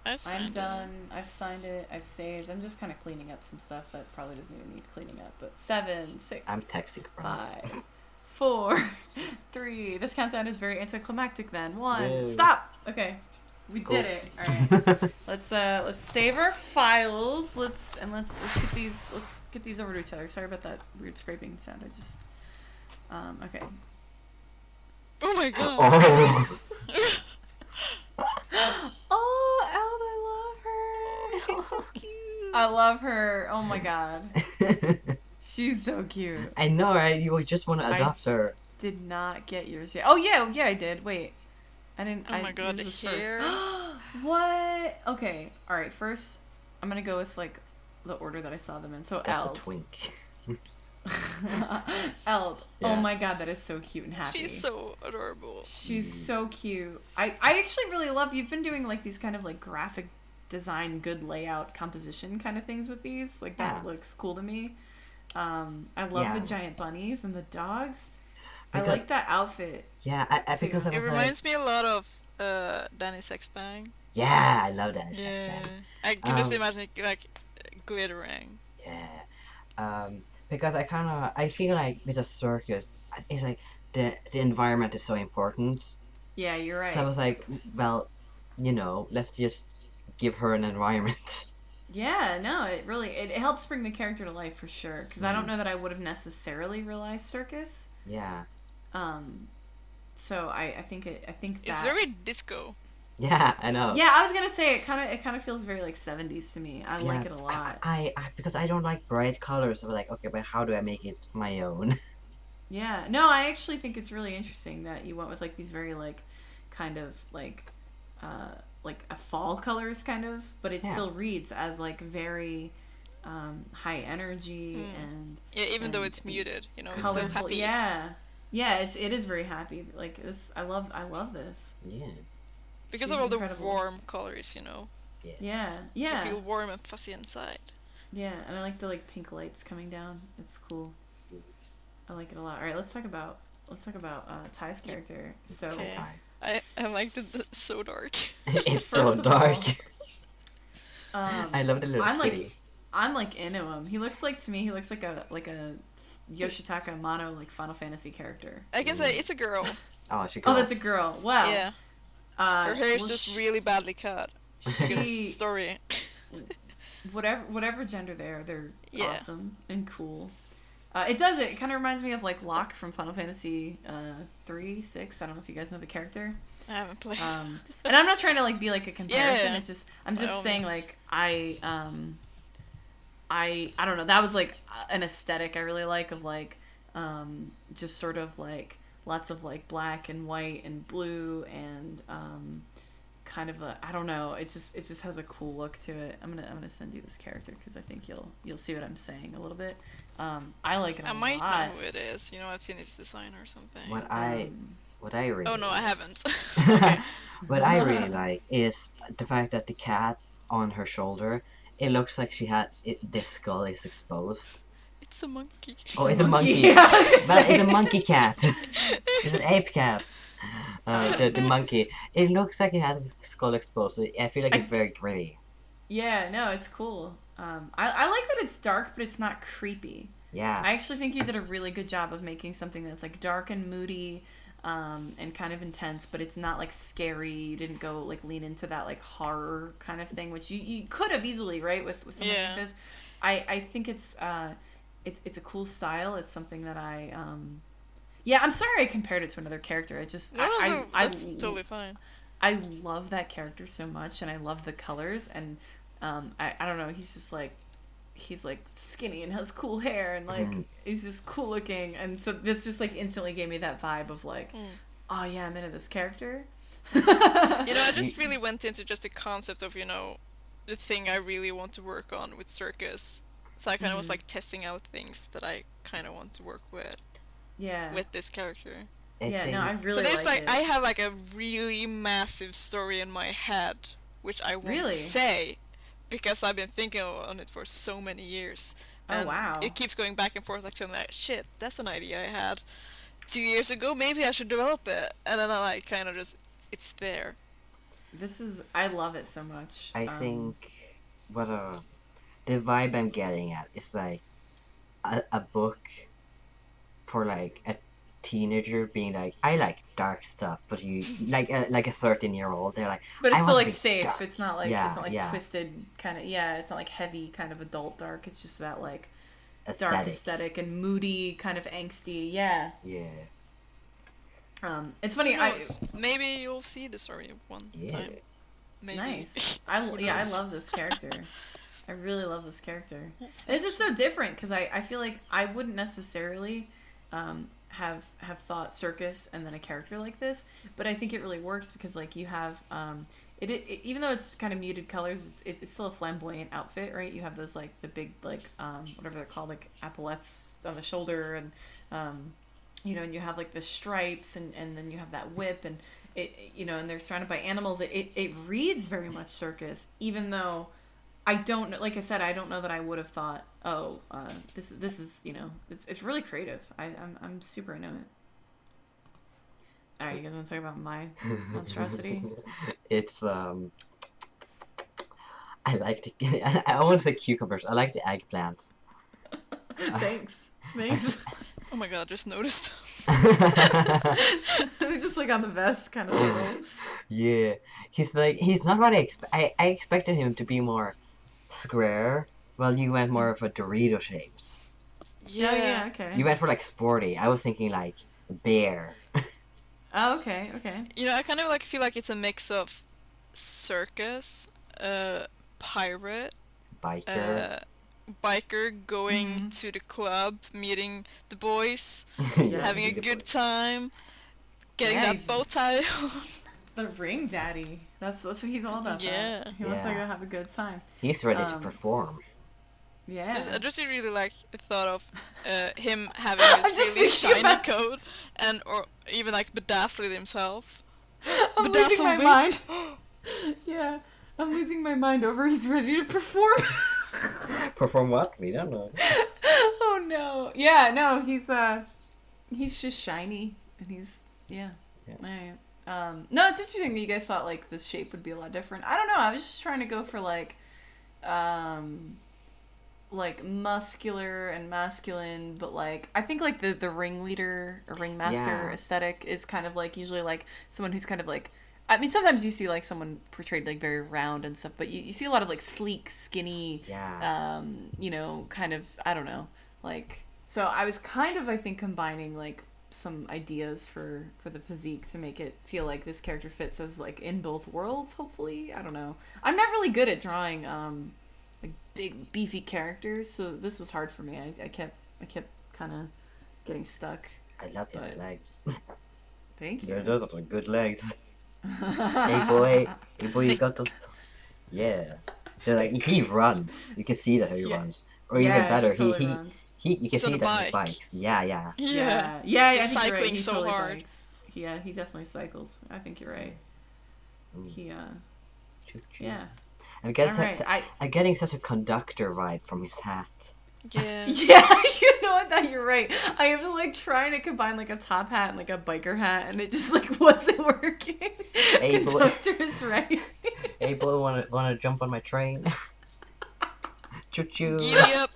Speaker 4: I've signed
Speaker 1: I'm
Speaker 4: it.
Speaker 1: done. I've signed it. I've saved. I'm just kind of cleaning up some stuff that probably doesn't even need cleaning up. But 7, 6,
Speaker 2: I'm texting friends.
Speaker 1: 5, 4, 3. This countdown is very anticlimactic. Then 1.
Speaker 2: Yay.
Speaker 1: Stop. Okay, we
Speaker 2: Cool.
Speaker 1: did it. All right. Let's save our files. Let's get these over to each other. Sorry about that weird scraping sound. I just okay.
Speaker 4: Oh my god.
Speaker 2: Oh.
Speaker 1: Oh, Eld, I love her.
Speaker 4: She's so cute.
Speaker 1: I love her. Oh my god. She's so cute.
Speaker 2: I know, right? You just want to
Speaker 1: I-
Speaker 2: adopt her.
Speaker 1: Did not get yours yet. Oh yeah, I did. Wait. I didn't
Speaker 4: Oh my god,
Speaker 1: yours
Speaker 4: the
Speaker 1: was
Speaker 4: hair.
Speaker 1: First. What? Okay. Alright, first I'm gonna go with like the order that I saw them in. So
Speaker 2: That's
Speaker 1: Eld.
Speaker 2: a twink.
Speaker 1: Eld.
Speaker 2: Yeah.
Speaker 1: Oh my god, that is so cute and happy.
Speaker 4: She's so adorable.
Speaker 1: She's so cute. I actually really love you've been doing like these kind of like graphic design, good layout, composition kind of things with these. Like that
Speaker 2: Yeah.
Speaker 1: looks cool to me. I love
Speaker 2: Yeah.
Speaker 1: the giant bunnies and the dogs. I
Speaker 2: Because-
Speaker 1: like that outfit.
Speaker 2: Yeah, I
Speaker 1: too.
Speaker 2: because I was
Speaker 4: It
Speaker 2: like,
Speaker 4: reminds me a lot of Danny Sexbang.
Speaker 2: yeah, I love that.
Speaker 4: Yeah. I can just
Speaker 2: Um,
Speaker 4: imagine it, like glittering.
Speaker 2: Yeah. Because I feel like with a circus, it's like the environment is so important.
Speaker 1: Yeah, you're right.
Speaker 2: So I was like, well, you know, let's just give her an environment.
Speaker 1: Yeah, no, it helps bring the character to life for sure. Because I don't know that I would have necessarily realized Circus.
Speaker 2: Yeah.
Speaker 1: So I think that
Speaker 4: It's very disco.
Speaker 2: Yeah, I know.
Speaker 1: yeah, I was gonna say it kind of feels very like 70s to me. I like
Speaker 2: Yeah,
Speaker 1: it a lot.
Speaker 2: I because I don't like bright colors. So I was like, okay, but how do I make it my own?
Speaker 1: Yeah, no, I actually think it's really interesting that you went with like these very like kind of like a fall colors kind of, but it
Speaker 2: Yeah.
Speaker 1: still reads as like very high energy and
Speaker 4: Yeah, even though
Speaker 1: And
Speaker 4: it's muted, you know, it's so
Speaker 1: colorful.
Speaker 4: happy.
Speaker 1: Yeah, it is very happy. Like this, I love this.
Speaker 2: Yeah.
Speaker 4: Because
Speaker 1: She's
Speaker 4: of all
Speaker 1: incredible.
Speaker 4: the warm colors, you know.
Speaker 1: Yeah,
Speaker 4: You
Speaker 1: yeah,
Speaker 4: feel warm and fuzzy inside.
Speaker 1: yeah, and I like the like pink lights coming down. It's cool. I like it a lot. All right, let's talk about Ty's character. So
Speaker 4: Okay.
Speaker 2: Hi.
Speaker 4: I liked it so dark.
Speaker 2: It's
Speaker 1: First
Speaker 2: so
Speaker 1: of
Speaker 2: dark. I love the little
Speaker 1: I'm like-
Speaker 2: kitty.
Speaker 1: I'm like into him. He looks like a Yoshitaka Amano like Final Fantasy character.
Speaker 4: I can say it's a girl.
Speaker 2: Oh, she.
Speaker 1: Oh, that's a girl. Wow.
Speaker 4: Yeah. Her hair is just really badly cut.
Speaker 1: She,
Speaker 4: Because story.
Speaker 1: whatever gender they're
Speaker 4: Yeah.
Speaker 1: awesome and cool. It does it. It kind of reminds me of like Locke from Final Fantasy 3, 6. I don't know if you guys know the character.
Speaker 4: I haven't played.
Speaker 1: And I'm not trying to like be like a comparison.
Speaker 4: Yeah.
Speaker 1: It's just I'm
Speaker 4: By
Speaker 1: just
Speaker 4: all
Speaker 1: saying
Speaker 4: means.
Speaker 1: like I don't know. That was like an aesthetic I really like of like just sort of like lots of like black and white and blue and kind of a I don't know. It just has a cool look to it. I'm gonna send you this character because I think you'll see what I'm saying a little bit. I like it a
Speaker 4: I might
Speaker 1: lot.
Speaker 4: know who it is. You know, I've seen its design or something.
Speaker 2: What I really.
Speaker 4: Oh no, I haven't.
Speaker 2: What I really like is the fact that the cat on her shoulder, it looks like the skull is exposed.
Speaker 4: It's a monkey.
Speaker 2: Oh, it's a monkey.
Speaker 1: Yeah, I was gonna
Speaker 2: But
Speaker 1: say.
Speaker 2: it's a monkey cat. It's an ape cat. The monkey. It looks like it has its skull exposed. So I feel like it's very gritty.
Speaker 1: Yeah, no, it's cool. I like that it's dark, but it's not creepy.
Speaker 2: Yeah.
Speaker 1: I actually think you did a really good job of making something that's like dark and moody, and kind of intense, but it's not like scary. You didn't go like lean into that like horror kind of thing, which you could have easily, right, with something
Speaker 4: Yeah.
Speaker 1: like this. I think it's a cool style. It's something that I Yeah, I'm sorry I compared it to another character. I just
Speaker 4: No, that's totally fine.
Speaker 1: I love that character so much, and I love the colors, and I don't know, he's like skinny and has cool hair, and like he's just cool looking, and so this just like instantly gave me that vibe of like, oh yeah, I'm into this character.
Speaker 4: I just really went into just the concept of, the thing I really want to work on with Circus. So I kind of was like testing out things that I kind of want to work with.
Speaker 1: Yeah.
Speaker 4: With this character.
Speaker 1: I really
Speaker 4: so there's
Speaker 1: like it.
Speaker 4: I have like a really massive story in my head, which I won't say, because I've been thinking on it for so many years. And
Speaker 1: wow.
Speaker 4: It keeps going back and forth, like, so I'm like, shit, that's an idea I had 2 years ago, maybe I should develop it. And then I like kind of just, it's there.
Speaker 1: I love it so much.
Speaker 2: I think the vibe I'm getting at is like a book for like a teenager being like, I like dark stuff, but you like a 13-year-old, they're like,
Speaker 1: but it's
Speaker 2: I
Speaker 1: still like
Speaker 2: want
Speaker 1: safe.
Speaker 2: dark.
Speaker 1: It's not like twisted kind of. Yeah, it's not like heavy kind of adult dark. It's just that like dark aesthetic and moody kind of angsty. Yeah. It's funny.
Speaker 4: Maybe you'll see the story one time. Maybe.
Speaker 1: Nice. I love this character. I really love this character. And it's just so different because I feel like I wouldn't necessarily have thought Circus and then a character like this, but I think it really works because like you have it even though it's kind of muted colors, it's still a flamboyant outfit, right? You have those like the big like whatever they're called, like epaulettes on the shoulder, and and you have like the stripes, and then you have that whip, and it and they're surrounded by animals. It reads very much Circus, even though I don't know, like I said, I don't know that I would have thought, this is it's really creative. I'm super into it. All right, you guys want to talk about my monstrosity?
Speaker 2: It's I like I want to say cucumbers. I like the eggplants.
Speaker 1: Thanks.
Speaker 4: Oh my god, I just noticed.
Speaker 1: It's just like on the vest kind of level.
Speaker 2: Yeah, he's not what I expected him to be more square. Well, you went more of a Dorito shape.
Speaker 1: Yeah, okay.
Speaker 2: You went for like sporty. I was thinking like bear.
Speaker 1: Oh, okay.
Speaker 4: I kind of like feel like it's a mix of circus, pirate, biker going to the club, meeting the boys, having a good time, getting that bow tie on.
Speaker 1: The ring daddy. That's what he's all about.
Speaker 4: Yeah.
Speaker 1: He wants to go have a good time.
Speaker 2: He's ready to perform.
Speaker 1: Yeah.
Speaker 4: I just really like the thought of him having his really shiny coat, or even like bedazzling himself.
Speaker 1: I'm losing my mind. Yeah, I'm losing my mind over he's ready to perform.
Speaker 2: Perform what? We don't know.
Speaker 1: Oh no. Yeah, no, he's just shiny, and he's Alright. No, it's interesting that you guys thought like this shape would be a lot different. I don't know. I was just trying to go for like muscular and masculine, but like I think like the ringleader or ringmaster aesthetic is kind of like usually like someone who's kind of like, I mean, sometimes you see like someone portrayed like very round and stuff, but you see a lot of like sleek, skinny, kind of, I don't know, like, so I was kind of, I think, combining like some ideas for the physique to make it feel like this character fits as like in both worlds, hopefully. I don't know. I'm not really good at drawing like big beefy characters, so this was hard for me. I kept kind of getting stuck.
Speaker 2: I love his legs.
Speaker 1: Thank you.
Speaker 2: Yeah, those are good legs. Hey boy, you got those. Yeah, they're like, he runs. You can see that he runs, or even better,
Speaker 1: he totally runs.
Speaker 2: You can see that he bikes. Yeah.
Speaker 1: I
Speaker 4: He's
Speaker 1: think you're
Speaker 4: cycling
Speaker 1: right. He
Speaker 4: so
Speaker 1: totally
Speaker 4: hard.
Speaker 1: bikes. Yeah, he definitely cycles. I think you're right. He yeah.
Speaker 2: I'm getting such a conductor vibe from his hat.
Speaker 4: Yeah.
Speaker 1: Yeah, you know what? That you're right. I am like trying to combine like a top hat and like a biker hat, and it just like wasn't working.
Speaker 2: Hey,
Speaker 1: conductor is right.
Speaker 2: Hey boy, wanna jump on my train? Choo choo.
Speaker 4: Giddy up.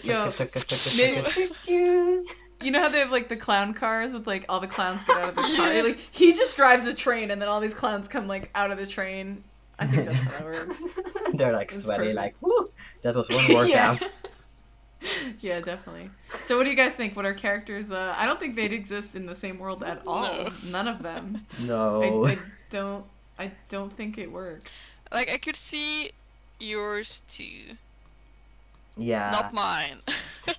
Speaker 1: Yo, you know how they have like the clown cars with like all the clowns get out of the car? Like he just drives a train, and then all these clowns come like out of the train. I think that's how it works.
Speaker 2: They're like sweaty, like, woo, that was one workout.
Speaker 1: Yeah, definitely. So what do you guys think? What are characters? I don't think they'd exist in the same world at all.
Speaker 4: No.
Speaker 1: None of them.
Speaker 2: No.
Speaker 1: I don't think it works.
Speaker 4: Like, I could see yours too.
Speaker 2: Yeah.
Speaker 4: Not mine.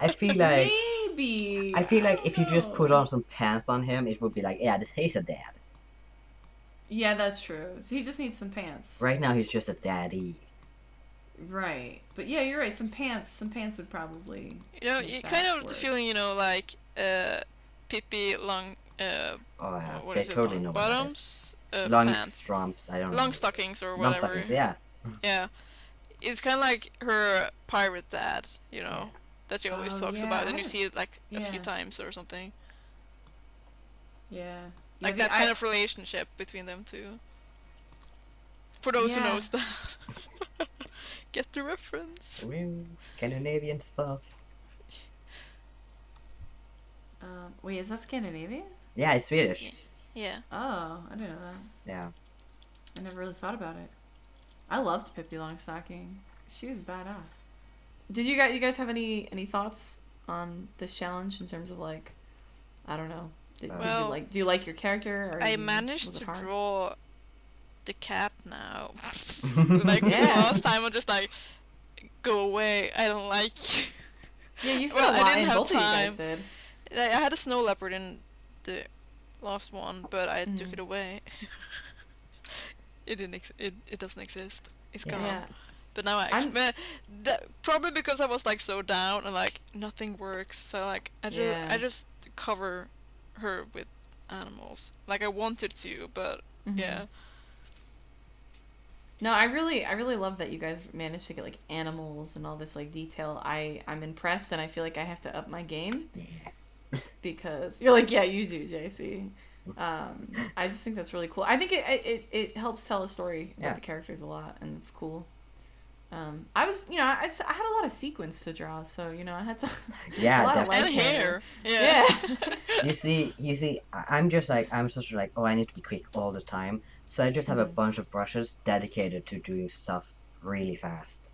Speaker 2: I feel like
Speaker 1: Maybe.
Speaker 2: I feel like if you just
Speaker 1: don't
Speaker 2: put
Speaker 1: know.
Speaker 2: on some pants on him, it would be like, yeah, he's a dad.
Speaker 1: Yeah, that's true. So he just needs some pants.
Speaker 2: Right now, he's just a daddy.
Speaker 1: Right. But yeah, you're right. Some pants would probably.
Speaker 4: You know,
Speaker 1: make
Speaker 4: you
Speaker 1: that
Speaker 4: kind of have the
Speaker 1: work.
Speaker 4: feeling, you know, like Pippi long
Speaker 2: Oh yeah,
Speaker 4: what
Speaker 2: they
Speaker 4: is it?
Speaker 2: totally know what that is.
Speaker 4: Bottoms,
Speaker 2: Long
Speaker 4: pants,
Speaker 2: strumps, I don't know.
Speaker 4: long stockings or
Speaker 2: Long
Speaker 4: whatever.
Speaker 2: stockings, yeah.
Speaker 4: Yeah, it's kind of like her pirate dad, you know,
Speaker 2: Yeah.
Speaker 4: that she always
Speaker 1: Oh,
Speaker 4: talks
Speaker 1: yeah,
Speaker 4: about, and
Speaker 1: I-
Speaker 4: you see it like a few
Speaker 1: yeah.
Speaker 4: times or something.
Speaker 1: Yeah.
Speaker 4: Like
Speaker 1: Yeah,
Speaker 4: that kind of relationship between them two. For those who
Speaker 1: Yeah.
Speaker 4: knows that, get the reference.
Speaker 2: Woo, Scandinavian stuff.
Speaker 1: Wait, is that Scandinavian?
Speaker 2: Yeah, it's Swedish.
Speaker 4: Yeah.
Speaker 1: Oh, I didn't know that.
Speaker 2: Yeah.
Speaker 1: I never really thought about it. I loved Pippi Longstocking. She was badass. Did you guys have any thoughts on this challenge in terms of like, I don't know. Did you
Speaker 4: Well,
Speaker 1: like? Do you like your character? Or
Speaker 4: I managed
Speaker 1: was it
Speaker 4: to
Speaker 1: hard?
Speaker 4: draw the cat now. Like the
Speaker 1: Yeah.
Speaker 4: last time, I'm just like, go away. I don't like you.
Speaker 1: Yeah, you feel
Speaker 4: Well,
Speaker 1: a
Speaker 4: I
Speaker 1: lot,
Speaker 4: didn't
Speaker 1: and
Speaker 4: have
Speaker 1: both of you guys
Speaker 4: time.
Speaker 1: did.
Speaker 4: I had a snow leopard in the last one, but I took
Speaker 1: Mhm.
Speaker 4: it away. It didn't. It doesn't exist. It's
Speaker 2: Yeah.
Speaker 4: gone.
Speaker 1: Yeah.
Speaker 4: But now I
Speaker 1: I'm-
Speaker 4: actually, probably because I was like so down and like nothing works. So like I
Speaker 1: Yeah.
Speaker 4: just cover her with animals. Like I wanted to, but
Speaker 1: Mhm.
Speaker 4: yeah.
Speaker 1: No, I really love that you guys managed to get like animals and all this like detail. I'm impressed, and I feel like I have to up my game because you're like, yeah, you do, JC. I just think that's really cool. I think it helps tell a story about
Speaker 2: Yeah.
Speaker 1: the characters a lot, and it's cool. I was, I had a lot of sequence to draw, so I had to.
Speaker 2: Yeah,
Speaker 1: a lot of
Speaker 2: definitely.
Speaker 1: leg
Speaker 4: And
Speaker 1: hair.
Speaker 4: hair. Yeah.
Speaker 1: Yeah.
Speaker 2: You see, I'm just like, I'm such like, oh, I need to be quick all the time. So I just have a
Speaker 1: Mhm.
Speaker 2: bunch of brushes dedicated to doing stuff really fast.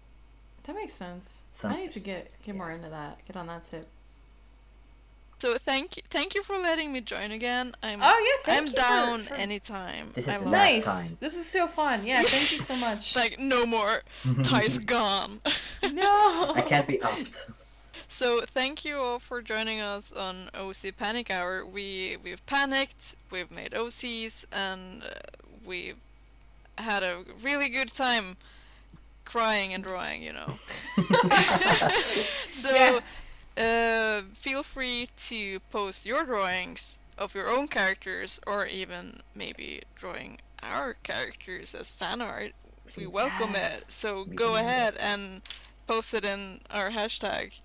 Speaker 1: That makes sense.
Speaker 2: Some-
Speaker 1: I need to get more into that. Get on that tip.
Speaker 4: So thank you for letting me join again.
Speaker 1: Oh yeah, thank
Speaker 4: I'm
Speaker 1: you
Speaker 4: down
Speaker 1: for...
Speaker 4: anytime.
Speaker 2: This is
Speaker 4: I
Speaker 2: the
Speaker 4: love
Speaker 2: last
Speaker 1: Nice.
Speaker 2: time.
Speaker 1: This is so fun. Yeah, thank you so much.
Speaker 4: Like no more. Ty's gone.
Speaker 1: No.
Speaker 2: I can't be upped.
Speaker 4: So thank you all for joining us on OC Panic Hour. We've panicked, we've made OCs, and we've had a really good time crying and drawing, So feel free to post your drawings of your own characters, or even maybe drawing our characters as fan art. We welcome
Speaker 1: Yes.
Speaker 4: it. So
Speaker 2: We
Speaker 4: go
Speaker 2: can do
Speaker 4: ahead and post it in our hashtag.